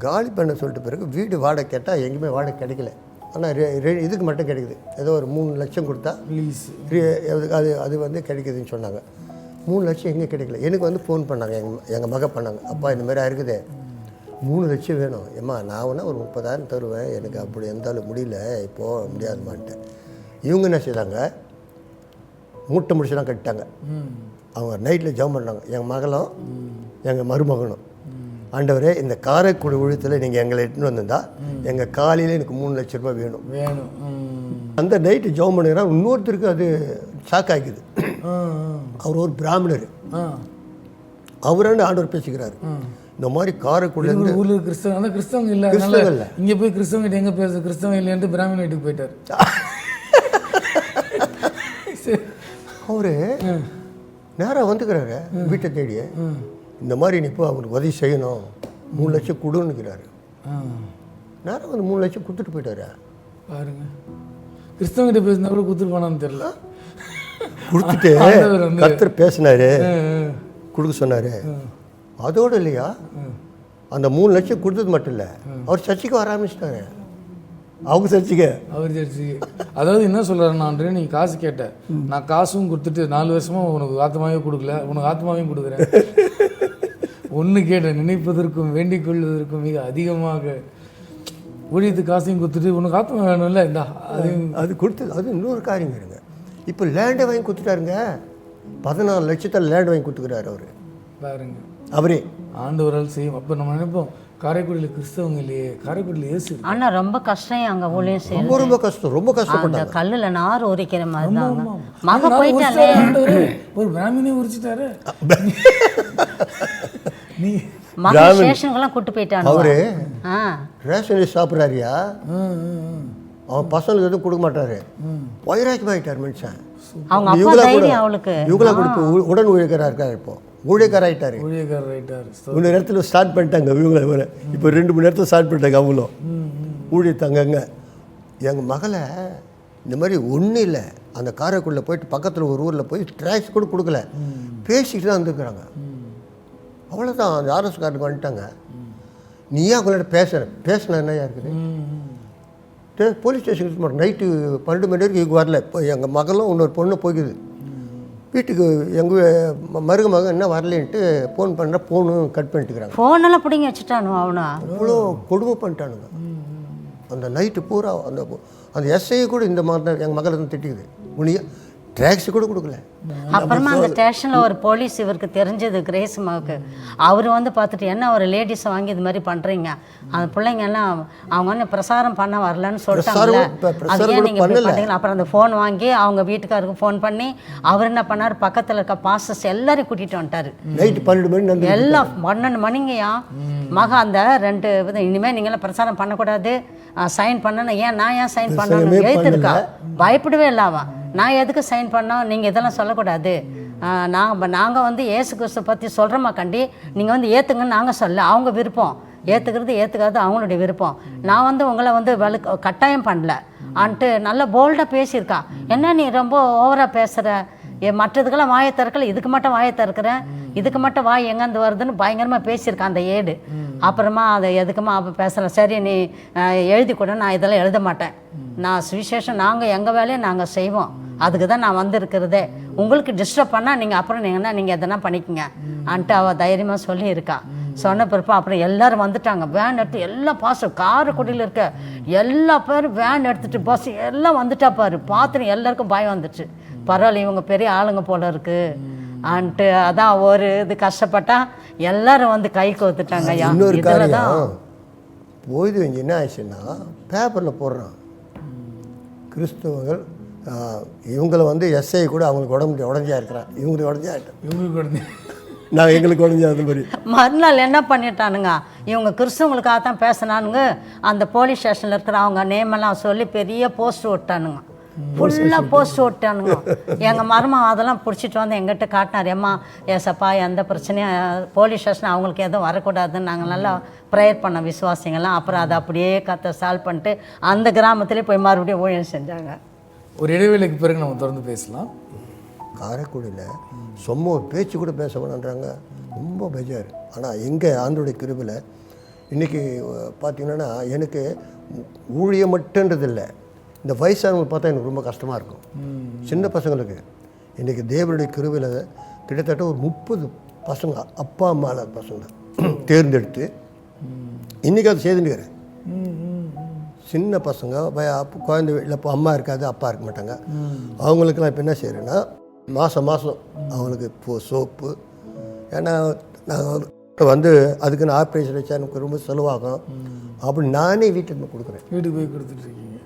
Speaker 2: காலி பண்ண சொல்லிட்ட பிறகு வீடு வாடகை கேட்டால் எங்கேயுமே வாடகை கிடைக்கல. ஆனால் இதுக்கு மட்டும் கிடைக்குது. ஏதோ ஒரு 3 லட்சம் கொடுத்தா அது வந்து கிடைக்குதுன்னு சொன்னாங்க. 3 லட்சம் எங்கே கிடைக்கல. எனக்கு வந்து ஃபோன் பண்ணாங்க, எங்கள் மக பண்ணாங்க, அப்பா இந்த மாதிரி இருக்குது, 3 லட்சம் வேணும். ஏம்மா நான் வேணா ஒரு 30,000 தருவேன், எனக்கு அப்படி எந்தாலும் முடியல, இப்போது முடியாதுமான்ட்டு. இவங்க என்ன செய்தாங்க, மூட்டை முடிச்சுலாம் கட்டிட்டாங்க. அவங்க நைட்டில் ஜெபம் பண்ணாங்க, எங்கள் மகளும் எங்கள் மருமகனும். ஆண்டவரே இந்த காரைக்குடி ஊழியத்தில் நீங்கள் எங்களை எட்டுன்னு வந்திருந்தா எங்கள் காலையில் எனக்கு 3 லட்ச ரூபாய் வேணும். அந்த நைட்டு ஜெபம் பண்ணுறாங்க. இன்னொருத்தருக்கு அது ஷாக் ஆகிக்குது. அவர் ஒரு பிராமணர். அவராண்டு ஆண்டவர் பேசிக்கிறாரு. இந்த மாதிரி காரைக்குடி
Speaker 1: ஊரில் கிறிஸ்தவங்க இல்லை, இங்கே போய் கிறிஸ்தவங்க எங்கே பேசுறது, கிறிஸ்தவங்க இல்லைன்ட்டு பிராமண வீட்டுக்கு போயிட்டார்.
Speaker 2: அவரு நேராக வந்துக்கிறாரு வீட்டை தேடி. இந்த மாதிரி நீ இப்போ அவருக்கு உதவி செய்யணும், 3 லட்சம் கொடுன்னுக்கிறாரு.
Speaker 1: ஆ
Speaker 2: நேரம் வந்து 3 லட்சம் கொடுத்துட்டு போயிட்டாரு.
Speaker 1: பாருங்க, கிறிஸ்தவங்கிட்ட பேசினா கூட கொடுத்துருப்பானான்னு தெரியல.
Speaker 2: கொடுத்துட்டு
Speaker 1: ஆண்டவர் வந்து
Speaker 2: கர்த்தர் பேசினாரு, கொடுக்க சொன்னார். அதோடு இல்லையா, அந்த 3 லட்சம் கொடுத்தது மட்டும் இல்லை, அவர் சர்ச்சுக்கு வர ஆரம்பிச்சிட்டாரு. அவங்க சர்ச்சுக்கு,
Speaker 1: அவர் சர்ச்சுக்கு. அதாவது என்ன சொல்கிறாரு, நான் நீ காசு கேட்டேன், நான் காசும் கொடுத்துட்டு 4 வருஷமாக உனக்கு ஆத்மாவே கொடுக்கல, உனக்கு ஆத்மாவையும் கொடுக்குறேன். ஒன்று கேட்டேன், நினைப்பதற்கும் வேண்டிக் கொள்வதற்கும் மிக அதிகமாக ஊழியத்துக்கு காசையும் கொடுத்துட்டு உனக்கு ஆத்மா வேணும்ல, இந்த
Speaker 2: அது கொடுத்தது. அது இன்னொரு காரியம் இருங்க, இப்போ லேண்டை வாங்கி கொடுத்துட்டாருங்க. 14 லட்சத்தில் லேண்ட் வாங்கி கொடுத்துக்கிறாரு அவர்.
Speaker 1: பாருங்க,
Speaker 2: அவரே
Speaker 1: ஆண்டவரால் செய்யும். அப்போ நம்ம நினைப்போம், காரைக்குடியில் கிறிஸ்தவங்க இல்லையே, காரைக்குடியில் இயேசு.
Speaker 3: ஆனால் ரொம்ப கஷ்டம் அங்கே ஊழியம் செய்யும்.
Speaker 2: ரொம்ப ரொம்ப கஷ்டம், ரொம்ப
Speaker 3: அந்த
Speaker 2: கஷ்டப்பட்டாங்க.
Speaker 3: கல்லில் நார் உரிக்கிற மாதிரி தாங்க. மக போயிட்டாலே
Speaker 1: ஒரு பிராமினே உரிச்சிட்டாரு. நீ
Speaker 3: மக ஸ்டேஷனுக்கெல்லாம் கூட்டு போயிட்டாங்க.
Speaker 2: அவரு
Speaker 3: ஆ
Speaker 2: ரேஷன் சாப்பிட்றாரியா, அவன் பசங்களுக்கு எதுவும் கொடுக்க மாட்டாரு. வைராக்கியமாயிட்டார் மனுஷன்.
Speaker 3: அவங்க அப்பா தைரியம் அவளுக்கு.
Speaker 2: இவங்களா கொடுப்பு உடன் ஊழியக்காரா இருக்காரு. இப்போ ஊழியக்காராயிட்டாரு.
Speaker 1: ஊழியக்காரர் ஆயிட்டாரு.
Speaker 2: இன்னொரு இடத்துல ஸ்டார்ட் பண்ணிட்டாங்க இவங்கள. இப்போ 2-3 இடத்துல ஸ்டார்ட் பண்ணிட்டாங்க அவங்களும் ஊழியத்தாங்கங்க. எங்கள் மகளை இந்த மாதிரி ஒன்றும் இல்லை, அந்த காரைக்குடியில் போயிட்டு பக்கத்தில் ஒரு ஊரில் போய் ட்ராக்ஸ் கூட கொடுக்கல, பேசிக்கிட்டு தான் வந்துருக்குறாங்க. அவ்வளோதான், அந்த ஆர்எஸ்காரனுக்கு வந்துட்டாங்க. நீ ஏன் அவங்களோட பேசினா என்னையா இருக்குது, போலீஸ் ஸ்டேஷனுக்கு போகிறோம். நைட்டு 12 மணி வரைக்கும் இங்கே வரல. இப்போ எங்கள் மகளும் இன்னொரு பொண்ணு போய்க்குது வீட்டுக்கு. எங்கள் மருமகன் என்ன வரலேன்ட்டு ஃபோன் பண்ணுற, ஃபோனும் கட் பண்ணிட்டுக்கிறாங்க.
Speaker 3: ஃபோனெல்லாம் பிடிங்கி வச்சுட்டானு அவனா.
Speaker 2: அவ்வளோ கொடுமை பண்ணிட்டானுங்க. அந்த நைட்டு பூரா அந்த எஸ்ஐ கூட இந்த மாதிரி தான் எங்கள் மகளை தான் திட்டிக்குது. உனியா ட்ராக்ஸி கூட கொடுக்கல.
Speaker 3: அப்புறமா அந்த ஸ்டேஷனில் ஒரு போலீஸ் இவருக்கு தெரிஞ்சது, கிரேஸ் மாவுக்கு. அவர் வந்து பார்த்துட்டு, என்ன ஒரு லேடிஸை வாங்கி இது மாதிரி பண்ணுறீங்க, அந்த பிள்ளைங்க எல்லாம் அவங்க வந்து பிரசாரம் பண்ண வரலன்னு சொல்லிட்டாங்கல்ல, அது ஏன் நீங்கள் பண்ணுறீங்களா? அப்புறம் அந்த ஃபோன் வாங்கி அவங்க வீட்டுக்காருக்கு ஃபோன் பண்ணி அவர் என்ன பண்ணார், பக்கத்தில் இருக்க பாஸ்டர்ஸ் எல்லாரையும் கூட்டிகிட்டு வந்துட்டார்.
Speaker 2: நைட்டு 12 மணி
Speaker 3: எல்லாம் 12 மணிங்கய்யா. மக அந்த 2 இனிமேல் நீங்களாம் பிரசாரம் பண்ணக்கூடாது, சைன் பண்ணணும். நான் ஏன் சைன் பண்ணணும் எழுத்துருக்கா, பயப்படவே இல்லாவா. நான் எதுக்கு சைன் பண்ணோம், நீங்கள் இதெல்லாம் சொல்லக்கூடாது, நாங்கள் வந்து ஏசு கிறிஸ்து பற்றி சொல்கிறோமா கண்டி, நீங்கள் வந்து ஏற்றுங்கன்னு நாங்கள் சொல்ல, அவங்க விருப்பம், ஏற்றுக்காது அவங்களுடைய விருப்பம். நான் வந்து உங்களை வந்து கட்டாயம் பண்ணல ஆன்ட்டு நல்லா போல்டாக பேசியிருக்கா. என்ன நீ ரொம்ப ஓவராக பேசுகிற, மற்றதுக்கெல்லாம் வாயை திறக்கல, இதுக்கு மட்டும் வாயை திறக்கிறேன், இதுக்கு மட்டும் வாய் எங்கேருந்து வருதுன்னு பயங்கரமாக பேசியிருக்கான் அந்த ஏடு. அப்புறமா அதை எதுக்குமா அப்போ பேசலாம், சரி நீ எழுதி கூட, நான் இதெல்லாம் எழுத மாட்டேன், நான் சுவிசேஷம் நாங்கள் எங்கள் வேலையை நாங்கள் செய்வோம், அதுக்கு தான் நான் வந்திருக்கிறதே, உங்களுக்கு டிஸ்டர்ப் பண்ணால் நீங்கள் அப்புறம் நீங்கள் எதனா பண்ணிக்கோங்க அன்ட்டு அவள் தைரியமாக சொல்லியிருக்கா. சொன்ன பிறப்பா அப்புறம் எல்லோரும் வந்துட்டாங்க. வேன் எடுத்து எல்லா பாஸ்டர் காரைக்குடியில் இருக்க எல்லா பேரும் வேன் எடுத்துகிட்டு பஸ் எல்லாம் வந்துட்டா பாரு. பார்த்துட்டு எல்லாருக்கும் பயம் வந்துச்சு. பரவாயில்ல, இவங்க பெரிய ஆளுங்க போல இருக்கு அன்ட்டு. அதான் ஒரு இது கஷ்டப்பட்டா எல்லாரும் வந்து கை கோத்துட்டாங்க.
Speaker 2: இன்னொரு காரியம் போய்து என்ன ஆயிடுச்சுன்னா, பேப்பரில் போடுறான் கிறிஸ்தவர்கள் இவங்களை வந்து எஸ்ஐ கூட அவங்களுக்கு உடஞ்சா இருக்கிறான், இவங்களுக்கு உடஞ்சா
Speaker 1: இவங்களுக்கு உடனே
Speaker 2: நான் எங்களுக்கு உடஞ்சா அது மாதிரி.
Speaker 3: மறுநாள் என்ன பண்ணிட்டானுங்க, இவங்க கிறிஸ்தவங்களுக்காக தான் பேசினானுங்க. அந்த போலீஸ் ஸ்டேஷனில் இருக்கிற அவங்க நேமெல்லாம் சொல்லி பெரிய போஸ்ட் விட்டானுங்க, ஃபுல்லாக போஸ்ட் விட்டானுங்க. எங்கள் மருமகன் அதெல்லாம் பிடிச்சிட்டு வந்து எங்கிட்ட காட்டினார். ஏம்மா ஏசப்பா எந்த பிரச்சனையும் போலீஸ் ஸ்டேஷன் அவங்களுக்கு எதுவும் வரக்கூடாதுன்னு நாங்கள் நல்லா ப்ரேயர் பண்ண விசுவாசிங்கெல்லாம். அப்புறம் அதை அப்படியே சால்வ் பண்ணிட்டு அந்த கிராமத்துலேயே போய் மறுபடியும் ஊழியம் செஞ்சாங்க.
Speaker 1: ஒரு இடைவேளைக்கு பிறகு நம்ம தொடர்ந்து பேசலாம்.
Speaker 2: காரைக்குடியில் சும்மா ஒரு பேச்சு கூட பேச வேணான்றாங்க, ரொம்ப பெஜார். ஆனால் எங்கே ஆண்டோடைய கிருபையில் இன்றைக்கி பார்த்திங்கன்னா எனக்கு ஊழியம் மட்டுன்றது இல்லை, இந்த வயசானவங்க பார்த்தா எனக்கு ரொம்ப கஷ்டமாக இருக்கும். சின்ன பசங்களுக்கு இன்றைக்கி தேவனுடைய கிருபையில் கிட்டத்தட்ட ஒரு 30 பசங்க அப்பா அம்மா இல்லாத பசங்க தேர்ந்தெடுத்து இன்றைக்கி அது செய்துட்டுக்கிறேன். சின்ன பசங்க குழந்தை இல்லை, இப்போ அம்மா இருக்காது, அப்பா இருக்க மாட்டாங்க. அவங்களுக்கெல்லாம் இப்போ என்ன செய்கிறேன்னா, மாதம் அவங்களுக்கு இப்போது சோப்பு, ஏன்னா நாங்கள் வந்து அதுக்குன்னு ஆப்ரேஷன் வச்சா எனக்கு ரொம்ப செலவாகும், அப்படி நானே வீட்டுக்கு கொடுக்குறேன்.
Speaker 1: வீட்டுக்கு போய் கொடுத்துட்ருக்கீங்க.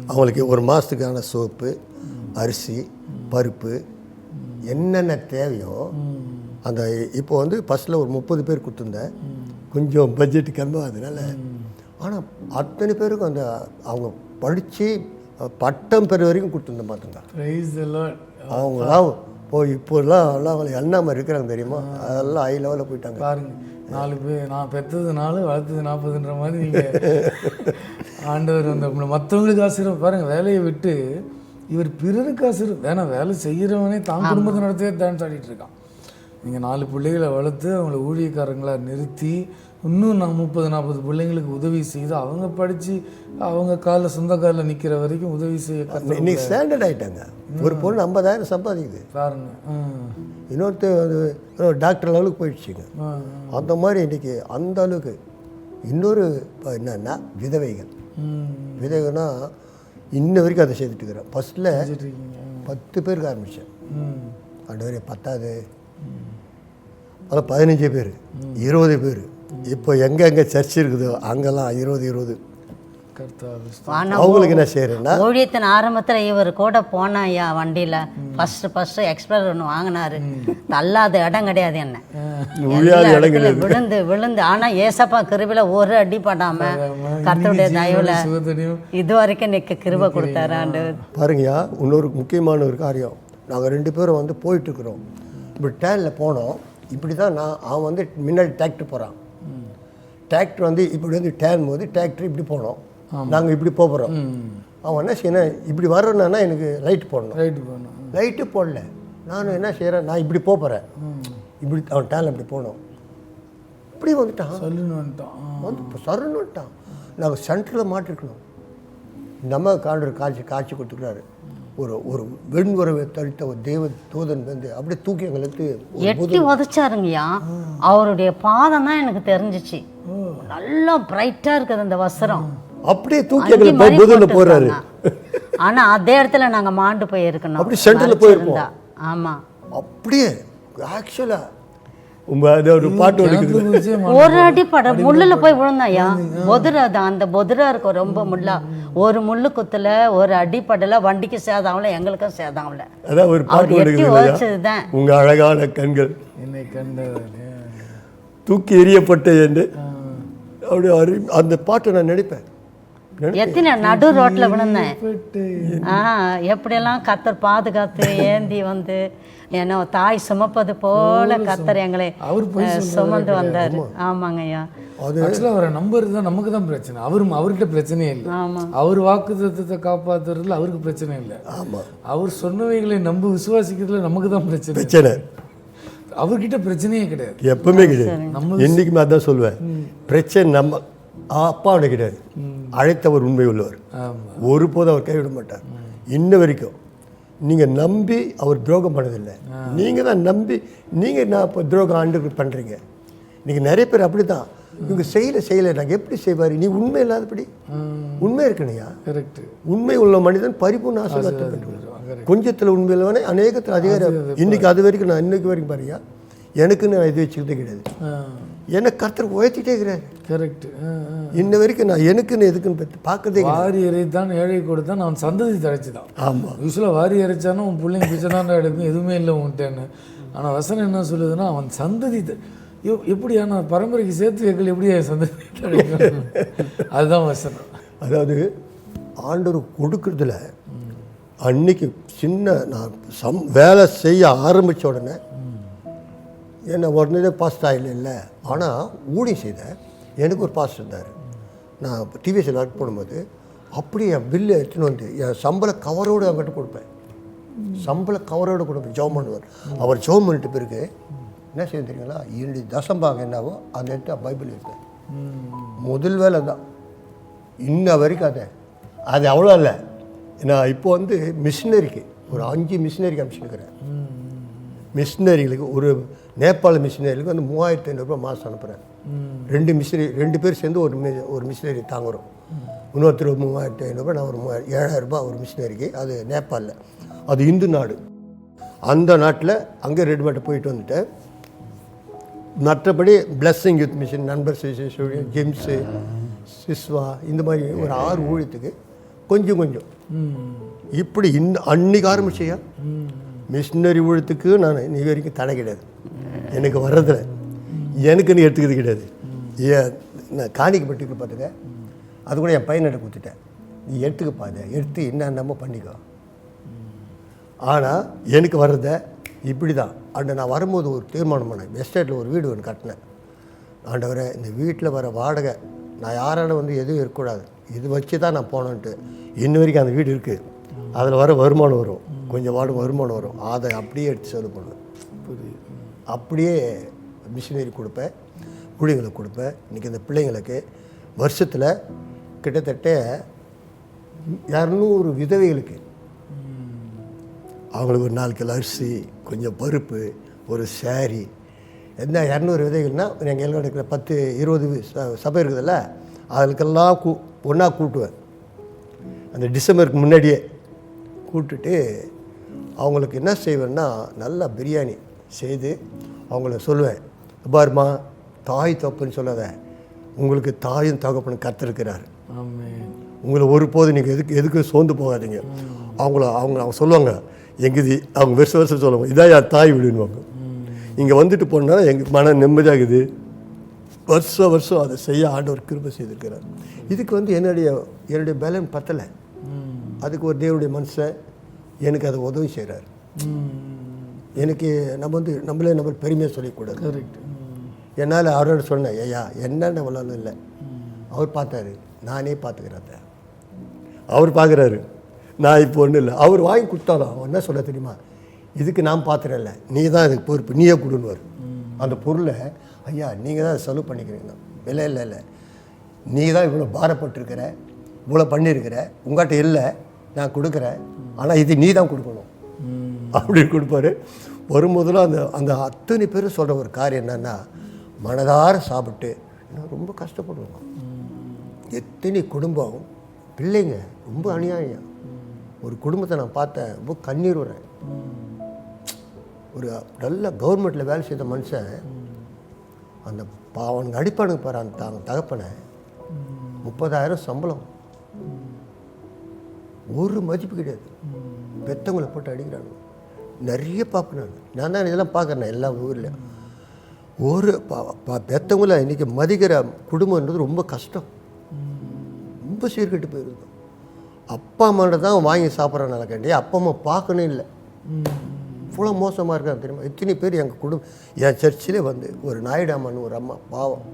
Speaker 2: அவங்களுக்கு ஒரு மாதத்துக்கான சோப்பு, அரிசி, பருப்பு, என்னென்ன தேவையோ அந்த இப்போ வந்து ஃபஸ்ட்டில் ஒரு 30 பேர் கொடுத்துருந்தேன், கொஞ்சம் பட்ஜெட்டு கம்மியாகிறதுனால. ஆனால் அத்தனை பேருக்கும் அந்த அவங்க படித்து பட்டம் பெற வரைக்கும் கொடுத்துருந்தேன் பார்த்துங்க. அவங்களாம் இப்போலாம் எல்லாம் அவங்களை எண்ணாமல் இருக்கிறாங்க தெரியுமா, அதெல்லாம் ஹை லெவலில் போயிட்டாங்க.
Speaker 1: பாருங்க, 4 பேர் நான் பெற்றது 4 வளர்த்தது 40ன்ற மாதிரி நீங்கள் ஆண்டவர் வந்து மற்றவங்களுக்கு ஆசீர்வாதம் பாருங்கள். வேலையை விட்டு இவர் பிறருக்கு ஆசீர்வாதம் வேணாம், வேலை செய்கிறவனே தான் குடும்பத்தை நடத்தவே டான்ஸ் ஆடிட்டு இருக்கான். நீங்கள் 4 பிள்ளைகளை வளர்த்து அவங்கள ஊழியக்காரங்களாக நிறுத்தி இன்னும் நான் 30-40 பிள்ளைங்களுக்கு உதவி செய்து அவங்க படித்து அவங்க காலில் சொந்த காலில் நிற்கிற வரைக்கும் உதவி செய்ய
Speaker 2: இன்னைக்கு ஸ்டாண்டர்ட் ஆகிட்டாங்க. ஒரு பொண்ணு 50,000 சம்பாதிக்குது
Speaker 1: பாருங்க.
Speaker 2: இன்னொருத்தர் டாக்டர் லெவலுக்கு போயிடுச்சுங்க. அந்த மாதிரி இன்றைக்கி அந்த அளவுக்கு. இன்னொரு இப்போ என்னன்னா விதவைகள். விதவைகள்னா இன்ன வரைக்கும் அதை செய்துட்டு இருக்கிறேன். ஃபஸ்ட்டில் 10 பேருக்கு ஆரம்பித்தேன். ஆண்டவரே 10வது, அதில் 15 பேர், 20 பேர். இப்போ எங்கெங்கே சர்ச் இருக்குதோ அங்கெல்லாம் 20 அவங்களுக்கு என்ன செய்யறேன்னா,
Speaker 3: ஊழியத்தின் ஆரம்பத்தில் இவர் கூட போனாயா வண்டியில் ஃபஸ்ட்டு எக்ஸ்பிரஸ் ஒன்று வாங்கினாரு. தள்ளாத இடம் கிடையாது என்ன, விழுந்து ஆனால் ஏசப்பா கிருபில ஒரு அடி படாமல் கர்த்தருடைய தயவுல இது வரைக்கும் நிற்க கிருபை கொடுத்தாரு ஆண்டவர்.
Speaker 2: பாருங்கய்யா, இன்னொரு முக்கியமான ஒரு காரியம். நாங்கள் 2 பேரும் வந்து போயிட்டுருக்குறோம். இப்படி டேனில் போனோம். இப்படி தான் அவன் வந்து முன்னாடி டிராக்டர் போகிறான். டிராக்டர் வந்து இப்படி வந்து டேன் போது டிராக்டர் இப்படி போனோம், நாங்கள் இப்படி போகிறோம். அவன் என்ன செய்யணும், இப்படி வர்றேன்னா எனக்கு லைட்டு போடணும். லைட்டு போடல. நான் என்ன செய்கிறேன், நான் இப்படி போகிறேன். இப்படி அவன் டேனில் இப்படி போனோம். இப்படி வந்துட்டான், வந்து சருன்னு வந்துட்டான். நாங்கள் சென்டரில் மாட்டிருக்கணும். நம்ம காண்டர் காட்சி கொடுத்துக்கிறாரு. ஒரு வெண்வரவை தடுத்த ஒரு தேவ தூதன் வந்து அப்படியே தூக்கி எங்களுக்கு
Speaker 3: எட்டி உதச்சாருங்கய்யா. அவருடைய பாதம் தான் எனக்கு தெரிஞ்சிச்சு. நல்லா பிரைட்டா இருக்குது அந்த வஸ்திரம்.
Speaker 2: அப்படியே தூக்கி எங்களுக்கு போறாரு.
Speaker 3: ஆனா அதே இடத்துல நாங்க மாண்டு போயிருக்கணும்.
Speaker 2: அப்படி சென்டர்ல போயிருப்போம்.
Speaker 3: ஆமா,
Speaker 2: அப்படியே ஆக்சுவலா ஒரு பாட்டு
Speaker 3: ஒரு அடி பட முள்ளுல போய் விழுந்தாயா. பொதுரா தான், அந்த பொதுரா இருக்கும் ரொம்ப முள்ளா. ஒரு முள்ளு குத்துல ஒரு அடிப்படல, வண்டிக்கு சேதாகல, எங்களுக்கும் சேதாகல.
Speaker 2: அதான் ஒரு பாட்டு
Speaker 3: வச்சதுதான்.
Speaker 2: உங்க அழகான கண்கள்
Speaker 1: என்னை கண்டது
Speaker 2: தூக்கி எறியப்பட்ட என்று அப்படி அந்த பாட்டை நான் நினைப்பேன்.
Speaker 3: எத்தனை நடு ரோட்ல விழுந்தேன். எப்படியெல்லாம் கத்தர் பாதுகாத்து ஏந்தி வந்து ஏன்னா தாய் சுமப்பது போல கத்தர் எங்களை சுமந்து வந்தாரு. ஆமாங்க ஐயா.
Speaker 1: ஆக்சுவலாக அவரை நம்புறது தான் நமக்கு தான் பிரச்சனை. அவர்கிட்ட பிரச்சனையே இல்லை. அவர் வாக்குத்தத்தத்தை காப்பாற்றுறதுல அவருக்கு பிரச்சனை இல்லை. அவர் சொன்னவைகளை நம்ப விசுவாசிக்கிறதுல நமக்கு தான் பிரச்சனை. அவர்கிட்ட பிரச்சனையே கிடையாது,
Speaker 2: எப்பவுமே கிடையாது. என்னைக்குமே அதான் சொல்லுவேன், பிரச்சனை நம்ம அப்பாவோட கிடையாது. அழைத்தவர் உண்மை உள்ளவர், ஒருபோதும் அவர் கைவிட மாட்டார். இன்ன வரைக்கும் நீங்கள் நம்பி அவர் துரோகம் பண்ணதில்லை. நீங்கள் தான் நம்பி நீங்கள் நான் இப்போ துரோகம் ஆண்டு பண்ணுறீங்க. நீங்கள் நிறைய பேர் அப்படி தான். இவங்க செய்யலை நாங்கள் எப்படி செய்வார். நீ உண்மை இல்லாதபடி உண்மை இருக்கணையா.
Speaker 1: கரெக்ட்.
Speaker 2: உண்மை உள்ள மனிதன் பரிபூர்ண ஆசீர்வாதத்தை பெற்றுவார். கொஞ்சத்தில் உண்மை இல்லவனே அநேகத்தில் அதிகாரம். இன்னைக்கு அது வரைக்கும் நான் இன்னைக்கு வரைக்கும் பாருங்க, எனக்குன்னு நான் இது வச்சுக்கிட்டே கிடையாது. எனக்கு கர்த்தர் உயர்த்திட்டே இருக்கிறாரு.
Speaker 1: கரெக்ட்.
Speaker 2: இன்ன வரைக்கும் நான் எனக்குன்னு எதுக்குன்னு பார்க்கறதே.
Speaker 1: வாரி இறைத்தான் ஏழை கொடுத்தான், அவன் சந்ததி தழைச்சி தான்.
Speaker 2: ஆமாம்,
Speaker 1: யூஸ்வலாக வாரி இறைச்சானா உன் பிள்ளைங்க பிச்சை தான் எடுக்கும், எதுவுமே இல்லை உன்ட்டேன்னு. ஆனால் வசனம் என்ன சொல்லுதுன்னா, அவன் சந்ததி எப்படியா நான் பரம்பரைக்கு சேர்த்து வைக்கல, எப்படியா சந்ததி தழைக்கும். அதுதான் வசனம்.
Speaker 2: அதாவது ஆண்டவர் கொடுக்குறதுல அன்னைக்கு சின்ன நான் வேலை செய்ய ஆரம்பித்த உடனே என்ன உடனே பாஸ்ட் இல்லை. ஆனால் ஊழியம் செய்தேன். எனக்கு ஒரு பாஸ்ட் இருந்தார். நான் இப்போ டிவிஎஸ்சில் ஒர்க் பண்ணும்போது அப்படியே என் பில்லு எடுத்துன்னு வந்து என் சம்பள கவரோடு அவங்ககிட்ட கொடுப்பேன். சம்பள கவரோடு கொடுப்பேன். ஜெபம் பண்ணுவார். அவர் ஜெபம் பண்ணிட்டு பிறகு என்ன செய்ய தெரியுங்களா, என்னுடைய தசம்பாகம் என்னவோ அதை எடுத்து பைபிள் வைப்பேன். முதல் வேலை தான். இன்ன வரைக்கும் அது அவ்வளோ இல்லை. நான் இப்போ வந்து மிஷினரிக்கு ஒரு 5 மிஷினரிக்கு அனுப்பிச்சுருக்கிறேன். மிஷினரிகளுக்கு ஒரு நேபாள மிஷினரிகளுக்கு வந்து 3500 ரூபாய் மாதம் அனுப்புகிறேன். 2 பேர் சேர்ந்து ஒரு மிஷினரி தாங்குகிறோம். இன்னொருத்தர் 3500 ரூபாய், நான் ஒரு 7000 ரூபாய் ஒரு மிஷினரிக்கு. அது நேபாளில், அது இந்து நாடு. அந்த நாட்டில் அங்கே ரெடிமேட்டை போயிட்டு வந்துட்டேன். மற்றபடி பிளஸ்ஸிங் யூத் மிஷன், நண்பர் ஜெம்ஸு, சிஸ்வா, இந்த மாதிரி ஒரு 6 ஊழியத்துக்கு கொஞ்சம் இப்படி அன்னைக்கு ஆரம்பிச்சியா. மிஷினரி ஊழியத்துக்கு நான் இன்னி வரைக்கும் தடை கிடையாது. எனக்கு வர்றதில்ல, எனக்குன்னு எடுத்துக்கிறது கிடையாது. நான் காணிக்கப்பட்டிக்கு பார்த்துக்க, அது கூட என் பையன்கிட்ட கொடுத்துட்டேன். நீ எடுத்துக்கப்பாத, எடுத்து என்னென்னமோ பண்ணிக்கோ. ஆனால் எனக்கு வர்றத இப்படி தான். அண்ட் நான் வரும்போது ஒரு தீர்மானம் பண்ணேன். எஸ்டேட்டில் ஒரு வீடு ஒன்று கட்டினேன். ஆண்டவரே இந்த வீட்டில் வர வாடகை நான் யாரால வந்து எதுவும் இருக்கக்கூடாது, இது வச்சு தான் நான் போனேன்ட்டு. இன்ன வரைக்கும் அந்த வீடு இருக்குது. அதில் வர வருமானம் வரும், கொஞ்சம் வருமானம் வரும், அதை அப்படியே எடுத்து செலவு பண்ணுவேன். அப்படியே மிஷினரி கொடுப்பேன், ஊழியர்களுக்கு கொடுப்பேன். இன்றைக்கி இந்த பிள்ளைங்களுக்கு வருஷத்தில் கிட்டத்தட்ட 200 விதவைகளுக்கு அவங்களுக்கு ஒரு 4 கிலோ அரிசி, கொஞ்சம் பருப்பு, ஒரு சாரி, என்ன 200 விதைகள்னால் எங்கள் எல்லாம் இருக்கிற 10-20 சபை இருக்குதுல்ல, அதுக்கெல்லாம் ஒன்றா கூட்டுவேன். அந்த டிசம்பருக்கு முன்னாடியே கூட்டுட்டு அவங்களுக்கு என்ன செய்வேன்னா நல்லா பிரியாணி செய்து அவங்கள சொல்லுவேன், பாருமா தாய் தப்புன்னு சொல்லாத, உங்களுக்கு தாயும் தகப்பனும் கர்த்தருக்கிறார், உங்களை ஒருபோது நீங்கள் எதுக்கு சோர்ந்து போகாதீங்க. அவங்க சொல்லுவாங்க, எங்குது அவங்க வருஷம் சொல்லுவாங்க, இதான் என் தாய் விடுவாங்க. இங்கே வந்துட்டு போனால் எங்கள் மன நிம்மதியாகுது. வருஷம் அதை செய்ய ஆண்டவர் கிருபை செய்திருக்கிறார். இதுக்கு வந்து என்னுடைய பலன் பத்தலை, அதுக்கு ஒரு தேவனுடைய மனுஷன் எனக்கு அதை உதவி செய்கிறார். எனக்கு நம்மளே பெருமையாக சொல்லக்கூடாது.
Speaker 1: கரெக்ட்.
Speaker 2: என்னால் அவரோட சொன்னேன், ஐயா என்னென்ன வளரணும் இல்லை, அவர் பார்த்தாரு, நானே பார்த்துக்கிறேன். அவர் பார்க்குறாரு, நான் இப்போ ஒன்றும் இல்லை. அவர் வாங்கி கொடுத்தாலும் அவன் என்ன சொல்ல தெரியுமா, இதுக்கு நான் பார்த்துறேன்ல, நீ தான் இதுக்கு பொறுப்பு, நீயே கொடுன்னுவார். அந்த பொருளை ஐயா நீங்கள் தான் செலவு பண்ணிக்கிறீங்க, இல்லை நீ தான் இவ்வளோ பாரப்பட்டிருக்கிற, இவ்வளோ பண்ணியிருக்கிற, உங்கள்கிட்ட இல்லை, நான் கொடுக்குறேன், ஆனால் இது நீ தான் கொடுக்கணும் அப்படின்னு கொடுப்பாரு. வரும்போதெல்லாம் அந்த அத்தனை பேரும் சொல்கிற ஒரு காரியம் என்னென்னா, மனதார சாப்பிட்டு ரொம்ப கஷ்டப்படுவோம். எத்தனை குடும்பம் பிள்ளைங்க ரொம்ப அநியாயம். ஒரு குடும்பத்தை நான் பார்த்தேன், ரொம்ப கண்ணீர் வரேன். ஒரு நல்ல கவர்மெண்ட்டில் வேலை செய்த மனுஷன் அந்த அவனுக்கு அடிப்பானுக்கு பாரு, அந்த தகப்பனை 30,000 சம்பளம், ஒரு மதிப்பு கிடையாது. பெத்தவங்களை போட்டு அடிக்கிறாங்க. நிறைய பார்ப்பேன் நான் தான் இதெல்லாம் பார்க்குறேன் எல்லா ஊரில். ஒரு பெத்தவங்களை இன்றைக்கி மதிக்கிற குடும்பம்ன்றது ரொம்ப கஷ்டம், ரொம்ப சீர்கெட்டு போயிருந்தோம். அப்பா அம்மாண்ட தான் வாங்கி சாப்பிட்றனால கேட்டி அப்பா அம்மா பார்க்கணும் இல்லை, இவ்வளோ மோசமாக இருக்காங்க தெரியுமா. இத்தனை பேர் எங்கள் குடும்பம் என் சர்ச்சிலே வந்து ஒரு நாயுடாமன்னு ஒரு அம்மா பாவம்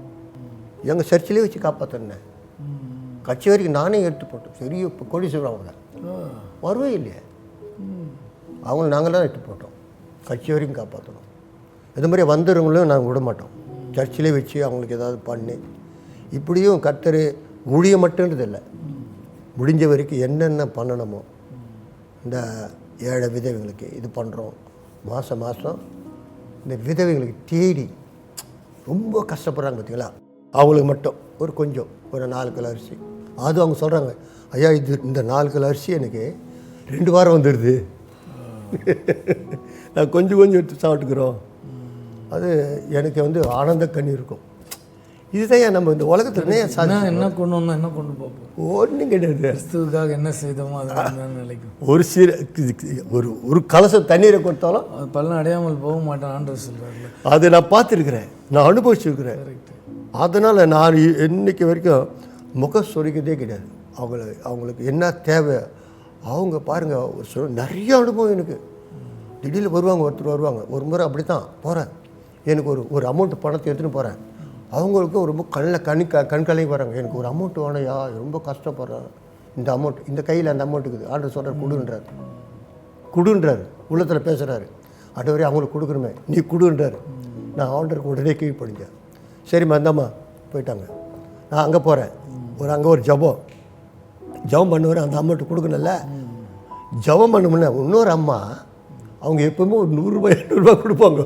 Speaker 2: எங்கள் சர்ச்சிலே வச்சு காப்பாற்றினேன். கட்சி வரைக்கும் நானே எடுத்து போட்டோம். சரி இப்போ கோடீஸ்வரர் அவங்க வரவே இல்லையே, அவங்கள நாங்களாம் எடுத்து போட்டோம், கட்சி வரைக்கும் காப்பாற்றணும். இது மாதிரி வந்துடுறவங்களும் நாங்கள் விட மாட்டோம், சர்ச்சிலே வச்சு அவங்களுக்கு ஏதாவது பண்ணி. இப்படியும் கர்த்தர் ஊழியம் மட்டுன்றது இல்லை, முடிஞ்ச வரைக்கும் என்னென்ன பண்ணணுமோ இந்த ஏழை விதவைகளுக்கு இது பண்ணுறோம். மாதம் இந்த விதவைகளுக்கு தேடி ரொம்ப கஷ்டப்படுறாங்க பார்த்தீங்களா, அவங்களுக்கு மட்டும் ஒரு 4 கிலோ அரிசி. அது அவங்க சொல்கிறாங்க, ஐயா இந்த 4 கிலோ அரிசி எனக்கு 2 வாரம் வந்துடுது, நான் கொஞ்சம் எடுத்து சாப்பிட்டுக்கிறோம். அது எனக்கு வந்து ஆனந்த கண்ணீர் இருக்கும். இதுதான் நம்ம இந்த உலகத்தில்
Speaker 1: என்ன கொண்டு வந்தோம், என்ன கொண்டு பார்ப்போம்,
Speaker 2: ஒன்றும் கிடையாது.
Speaker 1: கிறிஸ்துவுக்காக என்ன செய்தோமோ அதை நினைக்கும்.
Speaker 2: ஒரு கலசம் தண்ணீரை கொடுத்தாலும்
Speaker 1: அது பலன் அடையாமல் போக மாட்டான்னு சொல்கிறாரு.
Speaker 2: அதை நான் பார்த்துருக்குறேன், நான் அனுபவிச்சிருக்கிறேன். அதனால் நான் இன்னைக்கு வரைக்கும் முகம் சொரிக்கிறதே கிடையாது. அவங்களுக்கு என்ன தேவை அவங்க பாருங்கள். ஒரு நிறைய அனுபவம் எனக்கு. திடீர்னு ஒருத்தர் வருவாங்க. ஒரு முறை அப்படி தான் போகிறேன், எனக்கு ஒரு அமௌண்ட்டு பணத்தை எடுத்துகிட்டு போகிறேன். அவங்களுக்கும் ரொம்ப கண்கலையும் வராங்க, எனக்கு ஒரு அமௌண்ட் வேணையா, ரொம்ப கஷ்டப்படுறேன், இந்த அமௌண்ட் இந்த கையில் அந்த அமௌண்ட் இருக்குது, ஆர்டர் சொல்கிறார், கொடுன்றார், உள்ளத்தில் பேசுகிறாரு. அடுவரை அவங்களுக்கு கொடுக்கணுமே, நீ கொடுன்றார். நான் ஆர்டருக்கு உடனே கீழ்ப்படிஞ்சேன். சரிம்மா இந்தாம்மா போயிட்டாங்க. நான் அங்கே போகிறேன், அங்கே ஒரு ஜபம் பண்ணுவேன். அந்த அமௌண்ட்டு கொடுக்கணும்ல, ஜபம் பண்ணமுன்னா இன்னொரு அம்மா அவங்க எப்போவுமே ஒரு 100 ரூபாய் 200 ரூபாய் கொடுப்பாங்க.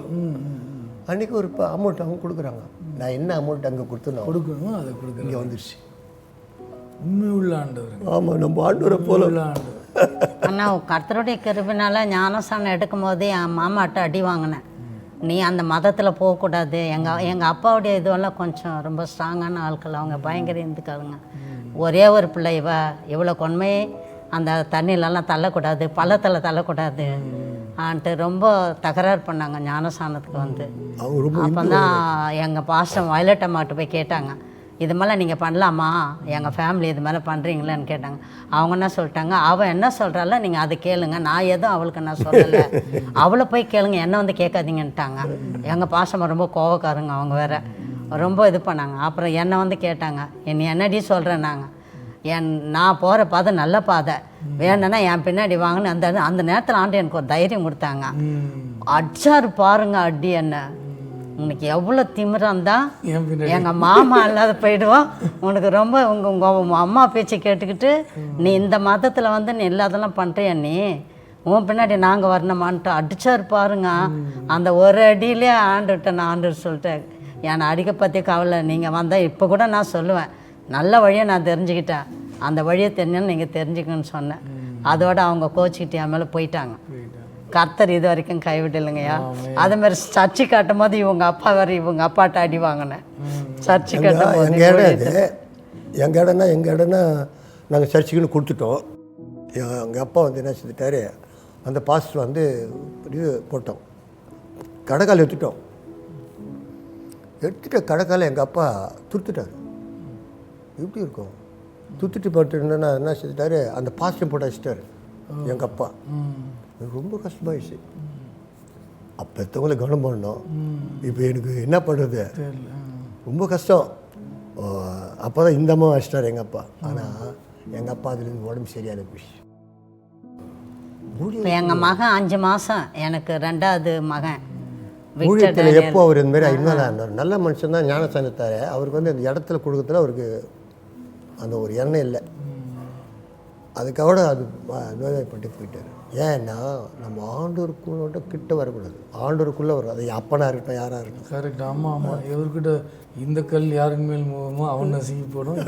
Speaker 2: அன்றைக்கி ஒரு அமௌண்ட் அவங்க கொடுக்குறாங்க. நான் என்ன அமௌண்ட் அங்கே கொடுக்கணும் அதை கொடுக்க இங்கே வந்துடுச்சு.
Speaker 1: உண்மை உள்ள ஆண்டவர்.
Speaker 2: ஆமாம், நம்ம ஆண்டவரை போல
Speaker 1: உள்ள ஆண்டவர்.
Speaker 3: ஆனால் கர்த்தருடைய கிருபையினால ஞானஸ்தானம் எடுக்கும் போதே என் மாமாட்ட அடி வாங்கினேன், நீ அந்த மதத்தில் போகக்கூடாது. எங்கள் அப்பாவுடைய இதுவெல்லாம் கொஞ்சம் ரொம்ப ஸ்ட்ராங்கான ஆட்கள், அவங்க பயங்கர இருந்துக்காதுங்க. ஒரே ஒரு பிள்ளை இவ்வளோ கொன்மை அந்த தண்ணியிலலாம் தள்ளக்கூடாது, பள்ளத்தில் தள்ளக்கூடாது ஆன்ட்டு ரொம்ப தகராறு பண்ணாங்க ஞானஸ்தானத்துக்கு வந்து. அப்போ தான் எங்கள் பாஸ்டர் வயலட் அம்மாட்ட போய் கேட்டாங்க, இது மாதிரிலாம் நீங்கள் பண்ணலாமா, எங்கள் ஃபேமிலி இது மாதிரி பண்ணுறீங்களான்னு கேட்டாங்க. அவங்க என்ன சொல்லிட்டாங்க, அவள் என்ன சொல்கிறால நீங்கள் அதை கேளுங்க, நான் எதுவும் அவளுக்கு நான் சொல்லலை, அவளை போய் கேளுங்க, என்ன வந்து கேட்காதீங்கன்ட்டாங்க. எங்கள் பாஸ்டர் ரொம்ப கோவக்காரங்க அவங்க வேறு. ரொம்ப இது பண்ணாங்க. அப்புறம் என்னை வந்து கேட்டாங்க, என்னடி சொல்கிறேன்னாங்க. நான் போகிற பாதை நல்ல பாதை, வேணுன்னா என் பின்னாடி வாங்கன்னு அந்த நேரத்தில் ஆண்டு எனக்கு ஒரு தைரியம் கொடுத்தாங்க. அடிச்சாரு பாருங்க அடி. என்ன உனக்கு எவ்வளோ திமிராந்தா எங்கள் மாமா இல்லாத போயிடுவோம், உனக்கு ரொம்ப உங்கள் அம்மா பேச்சை கேட்டுக்கிட்டு நீ இந்த மதத்தில் வந்து நீ இல்லாதெல்லாம் பண்ணுறியா, நீ உன் பின்னாடி நாங்கள் வரணுமான்ட்டு அடிச்சாரு பாருங்க. அந்த ஒரு அடியிலே ஆண்டுவிட்டேன். நான் ஆண்டு சொல்லிட்டேன், என்னை அடிக்க பற்றி கவலை, நீங்கள் வந்தால் இப்போ கூட நான் சொல்லுவேன், நல்ல வழியை நான் தெரிஞ்சுக்கிட்டேன், அந்த வழியை தெரிஞ்சாலும் நீங்கள் தெரிஞ்சுக்கணும்னு சொன்னேன். அதோட அவங்க கோச்சிக்கிட்டு என் மேலே போயிட்டாங்க. கர்த்தர் இது வரைக்கும் கைவிடலைங்கய்யா. அதே மாதிரி சர்ச்சை காட்டும் போது இவங்க அப்பாட்ட அடி வாங்கினேன். சர்ச்சை காட்டும் போது
Speaker 2: எங்கள் இடம்னா நாங்கள் சர்ச்சுக்குன்னு கொடுத்துட்டோம். எங்கள் அப்பா வந்து என்ன செஞ்சுட்டாரு, அந்த பாஸ்டர் வந்து இது போட்டோம், கடைக்கால் எடுத்துட்டோம். கடைக்கால எங்கள் அப்பா துருத்துட்டார். எப்படி இருக்கும், துத்துட்டு போட்டுருந்தேன்னா என்ன செஞ்சுட்டாரு, அந்த பாஸ்டர் போட்டு வச்சுட்டாரு எங்கள் அப்பா. ரொம்ப கஷ்டமாயிடுச்சு. அப்போ எத்தவங்களை கவனம் பண்ணோம். இப்போ எனக்கு என்ன பண்ணுறது, ரொம்ப கஷ்டம். அப்போ தான் இந்த அம்மா வச்சிட்டார் எங்கள் அப்பா. ஆனால் எங்கள் அப்பா அதுலேருந்து உடம்பு சரியான போயிடுச்சு.
Speaker 3: எங்கள் மகன் 5 மாதம், எனக்கு 2வது மகன்.
Speaker 2: ஊழியத்தில் எப்போ அவர் இந்த மாதிரி இன்னும் நல்ல மனுஷன் தான், ஞானஸ்தானத்தார். அவருக்கு வந்து அந்த இடத்துல கொடுக்கறதுல அவருக்கு அந்த ஒரு எண்ணம் இல்லை. அதுக்காக அது நோய்வாய்ப்பட்டு போயிட்டார். ஏன்னா நம்ம ஆண்டோருக்குள்ளோட கிட்ட வரக்கூடாது, ஆண்டோருக்குள்ளே வரும். அது அப்பனாக இருக்கட்டும், யாராக இருக்கட்டும்.
Speaker 1: கரெக்ட். ஆமாம். இவர்கிட்ட இந்த கல் யாரின் மேல் மூவமோ அவன் நசுங்கி போடும்.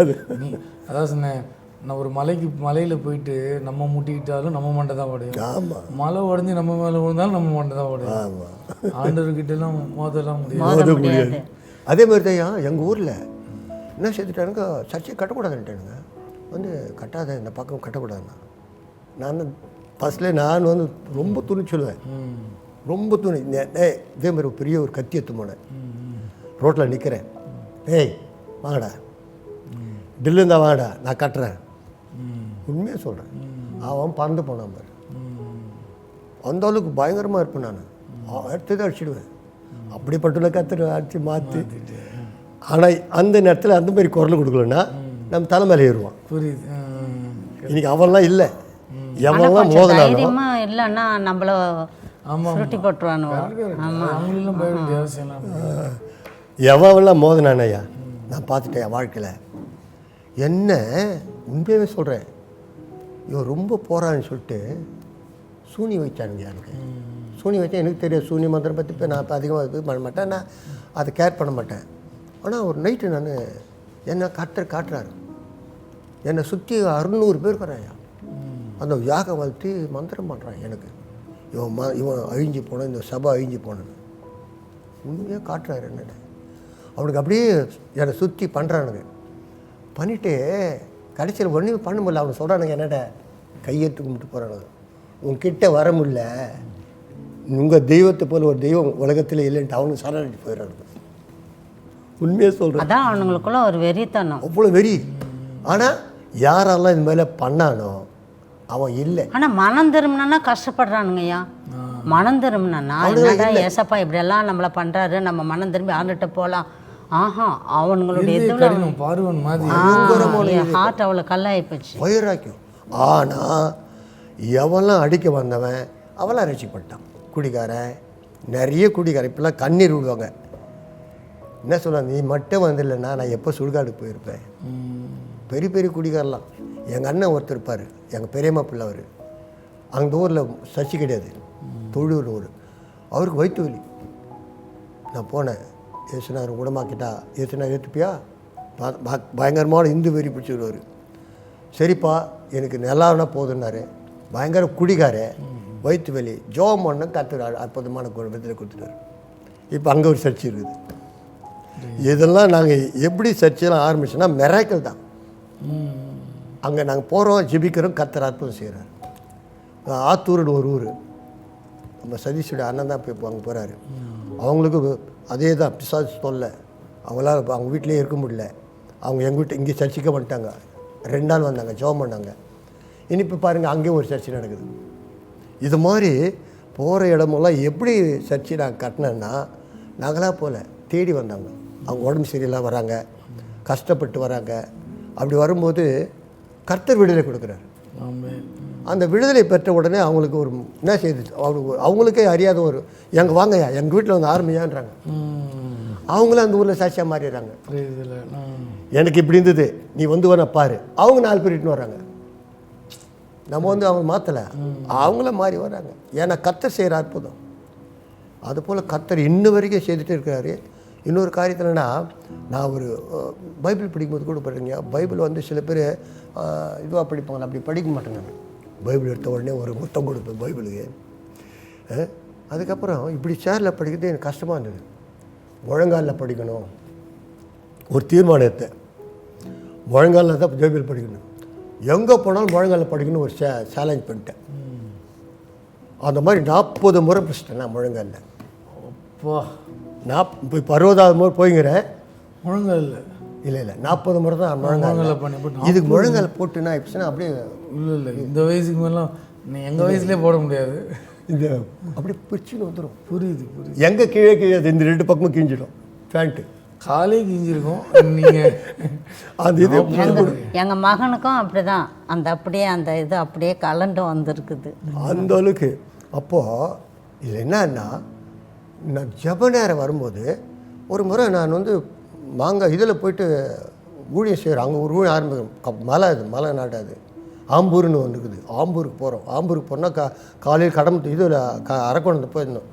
Speaker 1: நீ அதான் சொன்னேன், நான் ஒரு மலையில் போயிட்டு நம்ம முட்டிக்கிட்டாலும் நம்ம மண்டை தான் உடையும்.
Speaker 2: ஆமாம்.
Speaker 1: மலை உடஞ்சி நம்ம மேலே விழுந்தாலும் நம்ம மண்டை தான் உடையும்.
Speaker 2: ஆமாம்.
Speaker 1: ஆண்டவர்கிட்டலாம் மோதலாம் முடியாது.
Speaker 2: அதே மாதிரி தான் எங்கள் ஊரில் என்ன சேர்த்துட்டானுங்க, சர்ச்சை கட்டக்கூடாதுன்ட்டானுங்க. வந்து கட்டாத, இந்த பக்கம் கட்டக்கூடாதுண்ணா. நான் ஃபஸ்ட்டில் நான் வந்து ரொம்ப துணிச்சொல்லுவேன், ரொம்ப துணி. இதே மாதிரி ஒரு பெரிய ஒரு கத்தி எடுத்து போனேன், ரோட்டில் நிற்கிறேன், ஏய் வாங்கடா, டில்லு இருந்தால் வாங்கடா, நான் கட்டுறேன். உண்மையாக சொல்கிறேன். அவன் பறந்து போனான் பாரு. அந்த அளவுக்கு பயங்கரமாக இருப்பேன் நான். அடுத்தது அடிச்சிடுவேன். அப்படிப்பட்ட கத்துற அடித்து மாற்றி. ஆனால் அந்த நேரத்தில் அந்த மாதிரி குரல் கொடுக்கலன்னா நம்ம தலைமையில் ஏறுவான்.
Speaker 1: புரியுது.
Speaker 2: இன்னைக்கு அவன்லாம் இல்லை, எவன்லாம் மோதலாம்
Speaker 3: இல்லைன்னா நம்மள சுருட்டி போட்டுருவானு.
Speaker 2: எவன்லாம் மோதனானையா நான் பார்த்துட்டேன் என் வாழ்க்கையில். என்ன உண்மையாகவே சொல்கிறேன், இவன் ரொம்ப போகிறான்னு சொல்லிட்டு சூனி வச்சானுங்க. எனக்கு சூனி வச்சா எனக்கு தெரியாது, சூனி மந்திரம் பற்றி இப்போ நான் இப்போ அதிகமாக இது பண்ண மாட்டேன், நான் அதை கேர் பண்ண மாட்டேன். ஆனால் ஒரு நைட்டு நான் என்னை காட்டுறாரு, என்னை சுற்றி 600 பேர் இருக்கிறாயா. அந்த யாக வளர்த்தி மந்திரம் பண்ணுறான் எனக்கு. இவன் அழிஞ்சு போன, இந்த சபை அழிஞ்சு போனது உண்மையாக காட்டுறாரு என்னென்ன. அவனுக்கு அப்படியே என்னை சுற்றி பண்ணுறானுங்க. பண்ணிவிட்டு கடைசியில் ஒன்றுமே பண்ண முடியல. அவனை சொல்கிறானுங்க, என்னட கையெழுத்து கும்பிட்டு போகிறானுங்க, உங்ககிட்ட வர முடியல, உங்கள் தெய்வத்தை போல் ஒரு தெய்வம் உலகத்தில் இல்லைன்ட்டு அவனுக்கு சரணடைஞ்சு போயிடுறானுங்க. உண்மையாக சொல்கிறேன்.
Speaker 3: அதான் அவனுங்களுக்குள்ள ஒரு வெறித்தனம்,
Speaker 2: அவ்வளோ வெறி. ஆனால் யாரெல்லாம் இது மேலே பண்ணானோ அவன் இல்லை.
Speaker 3: ஆனால் மனம் திரும்பினா கஷ்டப்படுறானுங்கய்யா. மனம் திரும்பினா என்னடா ஏசப்பா இப்படியெல்லாம் நம்மளை பண்ணுறாரு, நம்ம மனம் திரும்பி ஆண்டுகிட்ட போகலாம். ஆஹா, அவனுங்களுடைய ஹார்ட் அவ்வளோ கல்லாகி போச்சு,
Speaker 2: வயிறாக்கும். ஆனால் எவெல்லாம் அடிக்க வந்தவன் அவெல்லாம் ரசிக்கப்பட்டான். குடிகாரன், நிறைய குடிகாரன் இப்பெல்லாம் கண்ணீர் விடுவாங்க. என்ன சொல்லுவாங்க, நீ மட்டும் வந்துடலன்னா நான் எப்போ சுடுகாடுக்கு போயிருப்பேன். பெரிய பெரிய குடிகாரெலாம். எங்கள் அண்ணன் ஒருத்தர் இருப்பார், எங்கள் பெரியம்மா பிள்ளை. அவர் அந்த ஊரில் சர்ச்சை கிடையாது, தொழுவூர் ஊர். அவருக்கு வயிற்று வலி. நான் போனேன், ஏசுனார் குணமாக்கிட்டா, ஏசுனார் ஏற்றுப்பியா, பயங்கரமான இந்து வெறி பிடிச்சிடுவார். சரிப்பா எனக்கு நல்லானா போதுன்னாரு. பயங்கர குடிகார, வயிற்று வலி, ஜோம் பண்ண கத்துறாரு, அற்புதமான குடும்பத்தில் கொடுத்துட்டாரு. இப்போ அங்கே ஒரு சர்ச்சை இருக்குது. இதெல்லாம் நாங்கள் எப்படி சர்ச்சையெல்லாம் ஆரம்பிச்சோன்னா மிராக்கிள் தான். அங்கே நாங்கள் போகிறோம், ஜெபிக்கிறோம், கர்த்தர் அற்புதம் செய்கிறார். ஆத்தூர்னு ஒரு ஊர், நம்ம சதீஷோட அண்ணன் தான் போய் அங்கே போகிறாரு. அவங்களுக்கு அதே தான் பிசாசு தொல்லை. அவங்களால அவங்க வீட்டிலே இருக்க முடியல. அவங்க எங்கள் வீட்டு இங்கே சர்ச்சைக்கு வந்துட்டாங்க. 2 நாள் வந்தாங்க, ஜெபம் பண்ணாங்க. இனிப்பு பாருங்கள், அங்கேயும் ஒரு சர்ச்சை நடக்குது. இது மாதிரி போகிற இடமெல்லாம் எப்படி சர்ச்சை நாங்கள் கட்டினோன்னா நாங்களாக போல தேடி வந்தாங்க. அவங்க உடம்பு சரியில்லாம வராங்க, கஷ்டப்பட்டு வராங்க. அப்படி வரும்போது கர்த்தர் விடுதலை கொடுக்குறாரு.
Speaker 1: ஆமென்.
Speaker 2: அந்த விடுதலை பெற்ற உடனே அவங்களுக்கு ஒரு என்ன செய்யுது, அவங்களுக்கே அறியாத ஒரு எங்கே வாங்கய்யா எங்கள் வீட்டில் வந்து ஆரம்பியான்றாங்க. அவங்களும் அந்த ஊரில் சாட்சியாக மாறிடுறாங்க. எனக்கு இப்படி இருந்தது, நீ வந்து வேணா பாரு. அவங்க 4 பேர் இட்டுன்னு வர்றாங்க. நம்ம வந்து அவங்க மாற்றலை, அவங்கள மாறி வர்றாங்க. ஏன்னா கர்த்தர் செய்கிற அற்புதம். அதுபோல் கர்த்தர் இன்ன வரைக்கும் செய்துட்டு இருக்கிறாரு. இன்னொரு காரியத்தில்னா, நான் ஒரு பைபிள் படிக்கும்போது கூட படிங்க, பைபிள் வந்து சில பேர் இதுவாக படிப்பாங்க, அப்படி படிக்க மாட்டேங்க. பைபிள் எடுத்த உடனே ஒரு முத்தம் கொடுப்பேன் பைபிளுக்கு. அதுக்கப்புறம் இப்படி சேரில் படிக்கிறது எனக்கு கஷ்டமாக இருந்தது. முழங்காலில் படிக்கணும் ஒரு தீர்மானத்தை, முழங்காலில் தான் பைபிள் படிக்கணும், எங்கே போனாலும் முழங்காலில் படிக்கணும் ஒரு சேலஞ்ச் பண்ணிட்டேன். அந்த மாதிரி 40 முறை படிச்சிட்டேன் நான் முழங்காலில்.
Speaker 1: அப்பா,
Speaker 2: இப்போ 60வது முறை போய்ங்கிறேன்.
Speaker 1: முழங்கால்
Speaker 2: இல்லை 40 முறை தான் முழங்கால்
Speaker 1: பண்ணி.
Speaker 2: இதுக்கு முழங்கால் போட்டுன்னா இப்படின்னா அப்படியே
Speaker 1: இல்லை இந்த வயசுக்கு மேலாம் எங்கள் வயசுலேயே போட முடியாது.
Speaker 2: இந்த அப்படி பிரிச்சுன்னு வந்துடும்.
Speaker 1: புரியுது.
Speaker 2: எங்கே கீழே இந்த 2 பக்கமும் கிழிஞ்சிடும். பேண்ட்டு
Speaker 1: காலே கிழிஞ்சிருக்கும். நீங்கள்
Speaker 2: அந்த இது
Speaker 3: எங்கள் மகனுக்கும் அப்படி தான், அப்படியே அந்த இது அப்படியே கலண்டு வந்திருக்குது
Speaker 2: அந்த அளவுக்கு. அப்போது இதில் என்னன்னா, நான் ஜப நேரம் வரும்போது ஒரு முறை நான் வந்து இதில் போயிட்டு ஊழியம் செய்கிறேன். அங்கே ஒரு ஊழியம் ஆரம்பிக்கும். மலை நாடு அது, ஆம்பூர்னு ஒன்று இருக்குது. ஆம்பூருக்கு போகிறோம். ஆம்பூருக்கு போனால் காலையில் கடம்பு இதில் அரக்கோணத்து போயிருந்தோம்.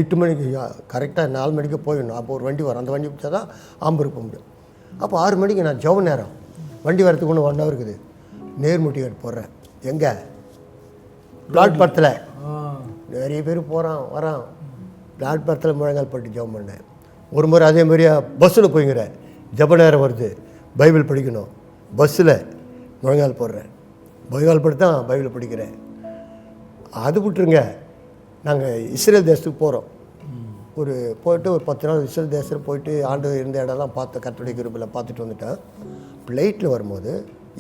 Speaker 2: 8 மணிக்கு கரெக்டாக 4 மணிக்கு போயிடணும். அப்போ ஒரு வண்டி வரும், அந்த வண்டி பிடிச்சா தான் ஆம்பூருக்கு போக முடியும். அப்போ 6 மணிக்கு நான் ஜவ நேரம், வண்டி வரத்துக்கு ஒன்று 1 hour இருக்குது. நேர்முட்டி போடுறேன். எங்கே பிளாட்பாரத்தில் நிறைய பேர் போகிறான் வரான். பிளாட்பாரத்தில் முழங்கால் போட்டு ஜெபம் பண்ணேன். ஒரு முறை அதே மாதிரியா பஸ்ஸில் போய்ங்கிறேன். ஜப நேரம் வருது, பைபிள் படிக்கணும், பஸ்ஸில் முழங்கால் போடுறேன். முழங்கால் படி தான் பைபிள் படிக்கிறேன். அது விட்டுருங்க, நாங்கள் இஸ்ரேல் தேசத்துக்கு போகிறோம். போயிட்டு ஒரு 10 நாள் இஸ்ரேல் தேசத்தில் போயிட்டு ஆண்டு இருந்த இடம்லாம் பார்த்து கர்த்தருடைய கிருபையில் பார்த்துட்டு வந்துட்டேன். ஃப்ளைட்டில் வரும்போது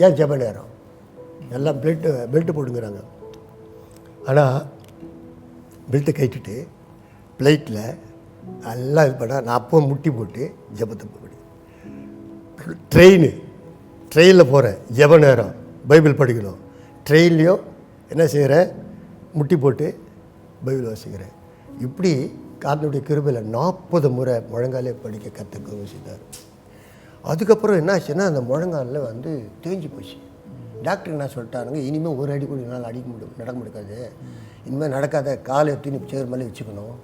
Speaker 2: ஏன் ஜப நேரம் எல்லாம் பெல்ட்டு போட்டுங்கிறாங்க. ஆனால் பெல்ட்டை கட்டிட்டு ஃப்ளைட்டில் எல்லாம் இது பண்ணால் நான் அப்போ முட்டி போட்டு ஜபத்தை போடு. ட்ரெயினில் போகிறேன், ஜப நேரம் பைபிள் படிக்கணும். ட்ரெயின்லேயும் என்ன செய்கிறேன், முட்டி போட்டு பைபிள் வாசிக்கிறேன். இப்படி காரணனுடைய கிருபையில் 40 முறை முழங்காலே படிக்க கற்றுக்க செய்தார். அதுக்கப்புறம் என்ன ஆச்சுன்னா, அந்த முழங்காலில் வந்து தேஞ்சு போச்சு. டாக்டர் என்ன சொல்லிட்டாருங்க, இனிமேல் ஒரு அடி கூட என்னால் நடக்க முடியாது, இனிமேல் நடக்காத, காலை எடுத்து நீ சேர் மேலே வச்சுக்கணும்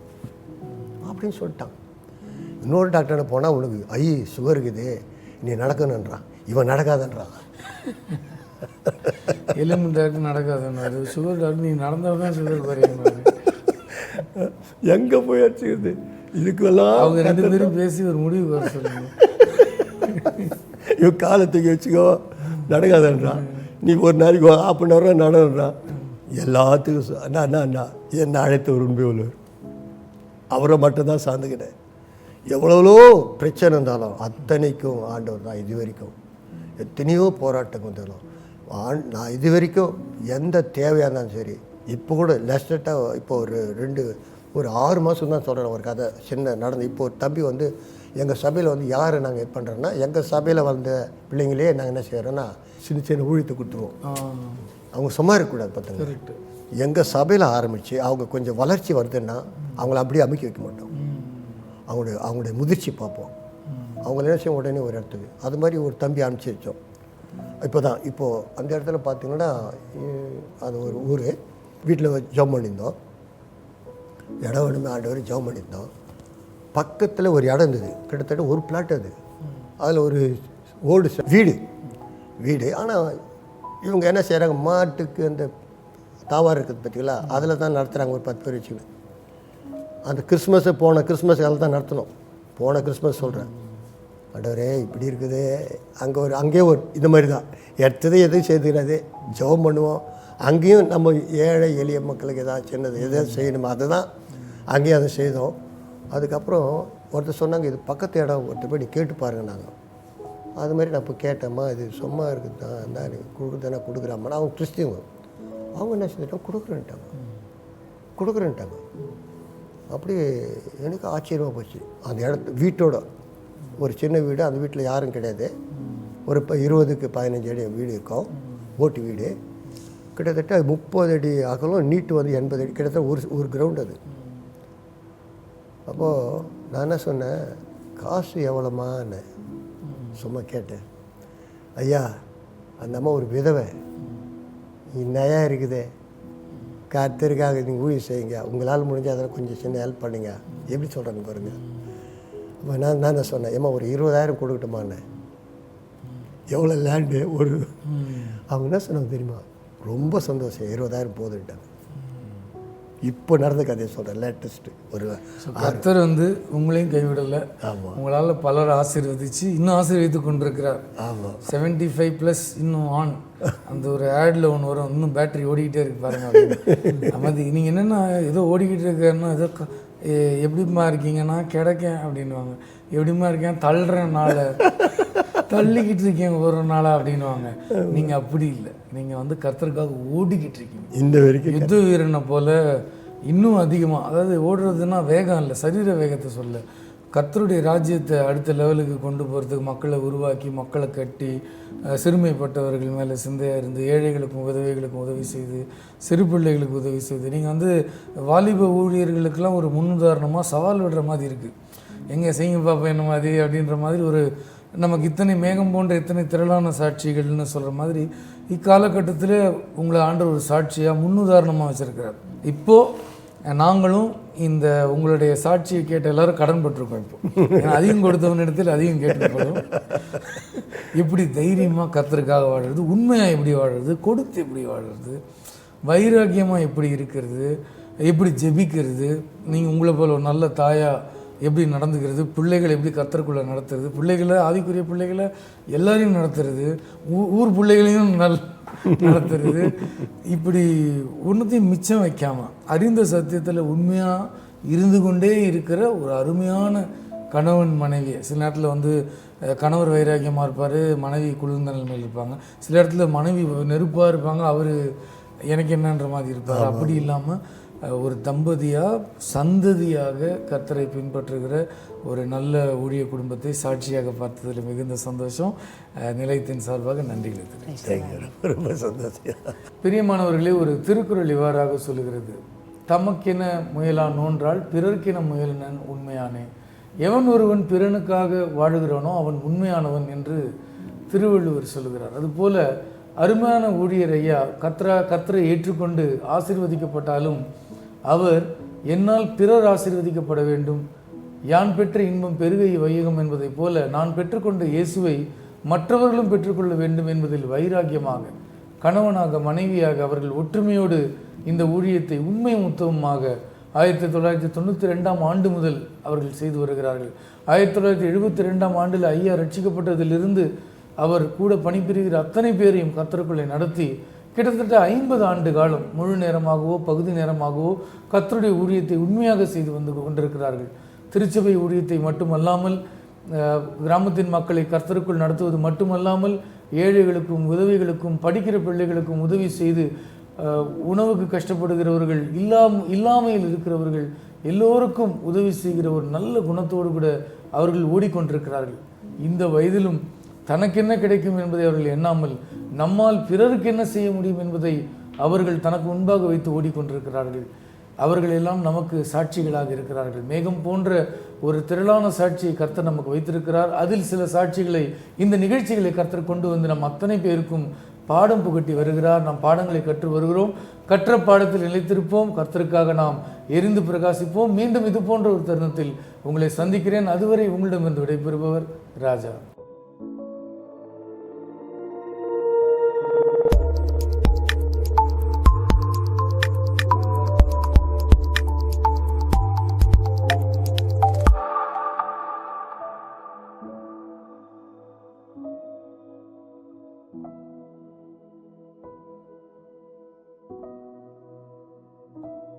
Speaker 2: அப்படின்னு சொல்லிட்டான். இன்னொரு டாக்டர் போனால் உனக்கு சுகர் இருக்குது, நீ நடக்கணுன்றான். இவன் நடக்காதன்றான்.
Speaker 1: எலும்பு டாக்டர் நடக்காதுன்னாரு, சுகர் டாக்டர் நீ நடந்தால் தான் சுகர் குறையும்.
Speaker 2: எங்கே போய் அடிச்சுக்குது இதுக்கெல்லாம்.
Speaker 1: அவங்க 2 பேரும் பேசி ஒரு முடிவு வர சொல்லுங்க.
Speaker 2: இவன் காலை தூக்கி வச்சுக்கோ, நடக்காதன்றான். நீ ஒரு நாளைக்கு 1/2 hour நடன்றான். எல்லாத்துக்கும் அண்ணா என்ன அழைத்த ஒரு உண்மை உள்ளவர், அவரை மட்டும்தான் சார்ந்துக்கிட்டேன். எவ்வளோ பிரச்சனை இருந்தாலும் அத்தனைக்கும் ஆண்டவர் தான். இது வரைக்கும் எத்தனையோ போராட்டம் வந்தாலும் நான் இது வரைக்கும் எந்த தேவையாக இருந்தாலும் சரி. இப்போ கூட லேட்டஸ்ட்டாக இப்போ ஒரு 6 மாதம் தான் சொல்கிறேன் ஒரு கதை சின்ன நடந்து. இப்போ ஒரு தம்பி வந்து எங்கள் சபையில் வந்து யாரை நாங்கள் இது பண்ணுறோன்னா, எங்கள் சபையில் வந்த பிள்ளைங்களே நாங்கள் என்ன செய்கிறோன்னா சின்ன ஊழியத்தை கொடுத்துருவோம். அவங்க சும்மா இருக்கக்கூடாது. பார்த்துங்க, எங்கள் சபையில் ஆரம்பித்து அவங்க கொஞ்சம் வளர்ச்சி வருதுன்னா அவங்கள அப்படியே அமைக்க வைக்க மாட்டோம். அவங்களுடைய முதிர்ச்சி பார்ப்போம். அவங்கள என்ன செய்ய உடனே ஒரு இடத்துக்கு அது மாதிரி ஒரு தம்பி அனுப்பிச்சி வச்சோம். இப்போது அந்த இடத்துல பார்த்திங்கன்னா அது ஒரு ஊர். வீட்டில் ஜெபம் பண்ணியிருந்தோம். இடம் வேணுமே ஆண்டவர் ஜெபம் பண்ணியிருந்தோம். பக்கத்தில் ஒரு இடம் இருந்தது, கிட்டத்தட்ட ஒரு பிளாட். அதில் ஒரு ஓடு வீடு. ஆனால் இவங்க என்ன செய்கிறாங்க, மாட்டுக்கு அந்த தாவாரம் இருக்குது பார்த்தீங்களா, அதில் தான் நடத்துகிறாங்க. ஒரு 10 பேர் வச்சுக்கணும். அந்த போன கிறிஸ்மஸ் அதில் தான் நடத்தணும். போன கிறிஸ்மஸ் சொல்கிறேன். ஆண்டவரே இப்படி இருக்குது. அங்கேயே ஒரு இது மாதிரி தான் எடுத்தது எதுவும் செய்துக்கிறது, ஜெபம் பண்ணுவோம். அங்கேயும் நம்ம ஏழை எளிய மக்களுக்கு எதாவது சின்னது எதாவது செய்யணுமோ அதை தான் அங்கேயும் அதை செய்தோம். அதுக்கப்புறம் ஒருத்தர் சொன்னாங்க, இது பக்கத்து இடம், ஒருத்தர் போய் நீ கேட்டு பாருங்க. நாங்கள் அது மாதிரி நான் இப்போ கேட்டேம்மா, இது சும்மா இருக்குது தான், இந்த கொடுக்குறதுனா கொடுக்குறாம்மா. அவங்க கிறிஸ்டியவங்க. அவங்க என்ன செஞ்சுட்டாங்க, கொடுக்குறேன்ட்டாங்க. அப்படி எனக்கு ஆச்சரியமாக போச்சு. அந்த வீட்டோட ஒரு சின்ன வீடு, அந்த வீட்டில் யாரும் கிடையாது. ஒரு 20க்கு 15 அடி வீடு இருக்கும், ஓட்டு வீடு. கிட்டத்தட்ட 30 அடி அகலம், நீட்டு வந்து 80 அடி, கிட்டத்தட்ட ஒரு கிரவுண்ட் அது. அப்போது நான் என்ன சொன்னேன், காசு எவ்வளோமான்னு சும்மா கேட்டேன். ஐயா, அந்த அம்மா ஒரு விதவை, நயா இருக்குது, கர்த்தருக்காக நீங்கள் ஊழியம் செய்யுங்க, உங்களால் முடிஞ்சால் அதில் கொஞ்சம் சின்ன ஹெல்ப் பண்ணுங்க. எப்படி சொல்கிறேன்னு பாருங்க. அப்போ நான் தான் சொன்னேன், ஏம்மா ஒரு 20,000 கொடுக்கட்டுமான்னு. எவ்வளோ லேண்டு ஒரு அவங்க என்ன சொன்னாங்க தெரியுமா, ரொம்ப சந்தோஷம், 20,000 போதுன்ட்டாங்க. இப்போ நடந்த கதையை சொல்கிறேன், லேட்டஸ்ட்டு. ஒரு
Speaker 1: கர்த்தர் வந்து உங்களையும் கைவிடலை.
Speaker 2: ஆமாம்,
Speaker 1: உங்களால் பலர் ஆசீர்வதிச்சு இன்னும் ஆசீர்வதித்து கொண்டிருக்கிறார்.
Speaker 2: ஆமாம்,
Speaker 1: 75+ இன்னும் ஆன். அந்த ஒரு ஆடில் ஒன்று வரும், இன்னும் பேட்டரி ஓடிக்கிட்டே இருக்கு பாருங்க அப்படின்னு. அது நீங்கள் என்னென்னா ஏதோ ஓடிக்கிட்டு இருக்காருன்னா ஏதோ எப்படிமா இருக்கீங்கன்னா கிடைக்கேன் அப்படின்வாங்க. எப்படிமா இருக்கேன், தள்ளுறேன் நாளை, தள்ளிக்கிட்டு இருக்கீங்க ஒரு நாளா அப்படின்வாங்க. நீங்கள் அப்படி இல்லை, நீங்கள் வந்து கர்த்தருக்காக ஓடிக்கிட்டு இருக்கீங்க.
Speaker 2: இந்த வரைக்கும்
Speaker 1: யுத்த வீரனை போல் இன்னும் அதிகமாக, அதாவது ஓடுறதுன்னா வேகம் இல்லை, சரீர வேகத்தை சொல்ல, கர்த்தருடைய ராஜ்யத்தை அடுத்த லெவலுக்கு கொண்டு போகிறதுக்கு மக்களை உருவாக்கி, மக்களை கட்டி, சிறுமைப்பட்டவர்கள் மேலே சிந்தையாக இருந்து, ஏழைகளுக்கும் விதவைகளுக்கும் உதவி செய்து, சிறு பிள்ளைகளுக்கு உதவி செய்து, நீங்கள் வந்து வாலிப ஊழியர்களுக்கெல்லாம் ஒரு முன்னுதாரணமாக சவால் விடுற மாதிரி இருக்குது. எங்கே செய்யுங்க பாப்பா என்ன மாதிரி அப்படின்ற மாதிரி ஒரு நமக்கு இத்தனை மேகம் போன்ற இத்தனை திரளான சாட்சிகள்னு சொல்கிற மாதிரி இக்காலகட்டத்தில் உங்களை ஆண்டவர் ஒரு சாட்சியாக முன்னுதாரணமாக வச்சுருக்கிறார். இப்போது நாங்களும் இந்த உங்களுடைய சாட்சியை கேட்ட எல்லோரும் கடன் பட்டிருக்கோம். இப்போ ஏன்னா அதிகம் கொடுத்தவன் இடத்தில் அதிகம் கேட்டுருப்போம். எப்படி தைரியமாக கர்த்தருக்காக வாழுறது, உண்மையாக எப்படி வாழுறது, கொடுத்து எப்படி வாழுறது, வைராக்கியமாக எப்படி இருக்கிறது, எப்படி ஜெபிக்கிறது, நீங்கள் உங்களை போல் ஒரு நல்ல தாயாக எப்படி நடந்துக்கிறது, பிள்ளைகளை எப்படி கர்த்தருக்குள்ளே நடத்துறது, பிள்ளைகளை ஆவிக்குரிய பிள்ளைகளை எல்லாரையும் நடத்துறது, ஊர் பிள்ளைகளையும் நடத்துறது, இப்படி ஒன்றுத்தையும் மிச்சம் வைக்காமல் அறிந்த சத்தியத்தில் உண்மையாக இருந்து கொண்டே இருக்கிற ஒரு அருமையான கணவன் மனைவி. சில நேரத்தில் வந்து கணவர் வைராக்கியமாக இருப்பார், மனைவி குளிர்ந்த நிலைமையில் இருப்பாங்க. சில இடத்துல மனைவி நெருப்பாக இருப்பாங்க, அவர் எனக்கு என்னன்ற மாதிரி இருப்பார். அப்படி இல்லாமல் ஒரு தம்பதியாக சந்ததியாக கர்த்தரை பின்பற்றுகிற ஒரு நல்ல ஊழிய குடும்பத்தை சாட்சியாக பார்த்ததில் மிகுந்த சந்தோஷம். நிலையத்தின் சார்பாக நன்றிகள் தெரிவிக்கிறேன்.
Speaker 2: ரொம்ப சந்தோஷம்.
Speaker 1: பிரியமானவர்களே, ஒரு திருக்குறள் இவ்வாறாக சொல்லுகிறது, தமக்கென முயலான் நோன்றால் பிறர்க்கென முயலினன் உண்மையானே, எவன் ஒருவன் பிறனுக்காக வாழுகிறானோ அவன் உண்மையானவன் என்று திருவள்ளுவர் சொல்லுகிறார். அதுபோல அருமையான ஊழியர் ஐயா கர்த்தரை ஏற்றுக்கொண்டு ஆசீர்வதிக்கப்பட்டாலும் அவர் என்னால் பிறர் ஆசீர்வதிக்கப்பட வேண்டும், யான் பெற்ற இன்பம் பெருகை வையகம் என்பதைப் போல நான் பெற்றுக்கொண்ட இயேசுவை மற்றவர்களும் பெற்றுக்கொள்ள வேண்டும் என்பதில் வைராக்கியமாக கணவனாக மனைவியாக அவர்கள் ஒற்றுமையோடு இந்த ஊழியத்தை உண்மை உத்தமமாக 1992ஆம் ஆண்டு முதல் அவர்கள் செய்து வருகிறார்கள். 1972ஆம் ஆண்டில் ஐயா ரட்சிக்கப்பட்டதிலிருந்து அவர் கூட பணிபுரிகிற அத்தனை பேரையும் கர்த்தருக்குள்ளே நடத்தி கிட்டத்தட்ட 50 ஆண்டு காலம் முழு நேரமாகவோ பகுதி நேரமாகவோ கர்த்தருடைய ஊழியத்தை உண்மையாக செய்து வந்து கொண்டிருக்கிறார்கள். திருச்சபை ஊழியத்தை மட்டுமல்லாமல் கிராமத்தின் மக்களை கர்த்தருக்குள் நடத்துவது மட்டுமல்லாமல் ஏழைகளுக்கும் உதவிகளுக்கும் படிக்கிற பிள்ளைகளுக்கும் உதவி செய்து உணவுக்கு கஷ்டப்படுகிறவர்கள் இல்லாமையில் இருக்கிறவர்கள் எல்லோருக்கும் உதவி செய்கிற ஒரு நல்ல குணத்தோடு கூட அவர்கள் ஓடிக்கொண்டிருக்கிறார்கள். இந்த வயதிலும் தனக்கென்ன கிடைக்கும் என்பதை அவர்கள் எண்ணாமல் நம்மால் பிறருக்கு என்ன செய்ய முடியும் என்பதை அவர்கள் தனக்கு முன்பாக வைத்து ஓடிக்கொண்டிருக்கிறார்கள். அவர்கள் எல்லாம் நமக்கு சாட்சிகளாக இருக்கிறார்கள். மேகம் போன்ற ஒரு திரளான சாட்சியை கர்த்தர் நமக்கு வைத்திருக்கிறார். அதில் சில சாட்சிகளை இந்த நிகழ்ச்சிகளை கர்த்தர் கொண்டு வந்து நம் அத்தனை பேருக்கும் பாடம் புகட்டி வருகிறார். நாம் பாடங்களை கற்று வருகிறோம். கற்ற பாடத்தில் நிலைத்திருப்போம். கர்த்தருக்காக நாம் எரிந்து பிரகாசிப்போம். மீண்டும் இது போன்ற ஒரு தருணத்தில் உங்களை சந்திக்கிறேன். அதுவரை உங்களிடமிருந்து விடைபெறுபவர் ராஜா.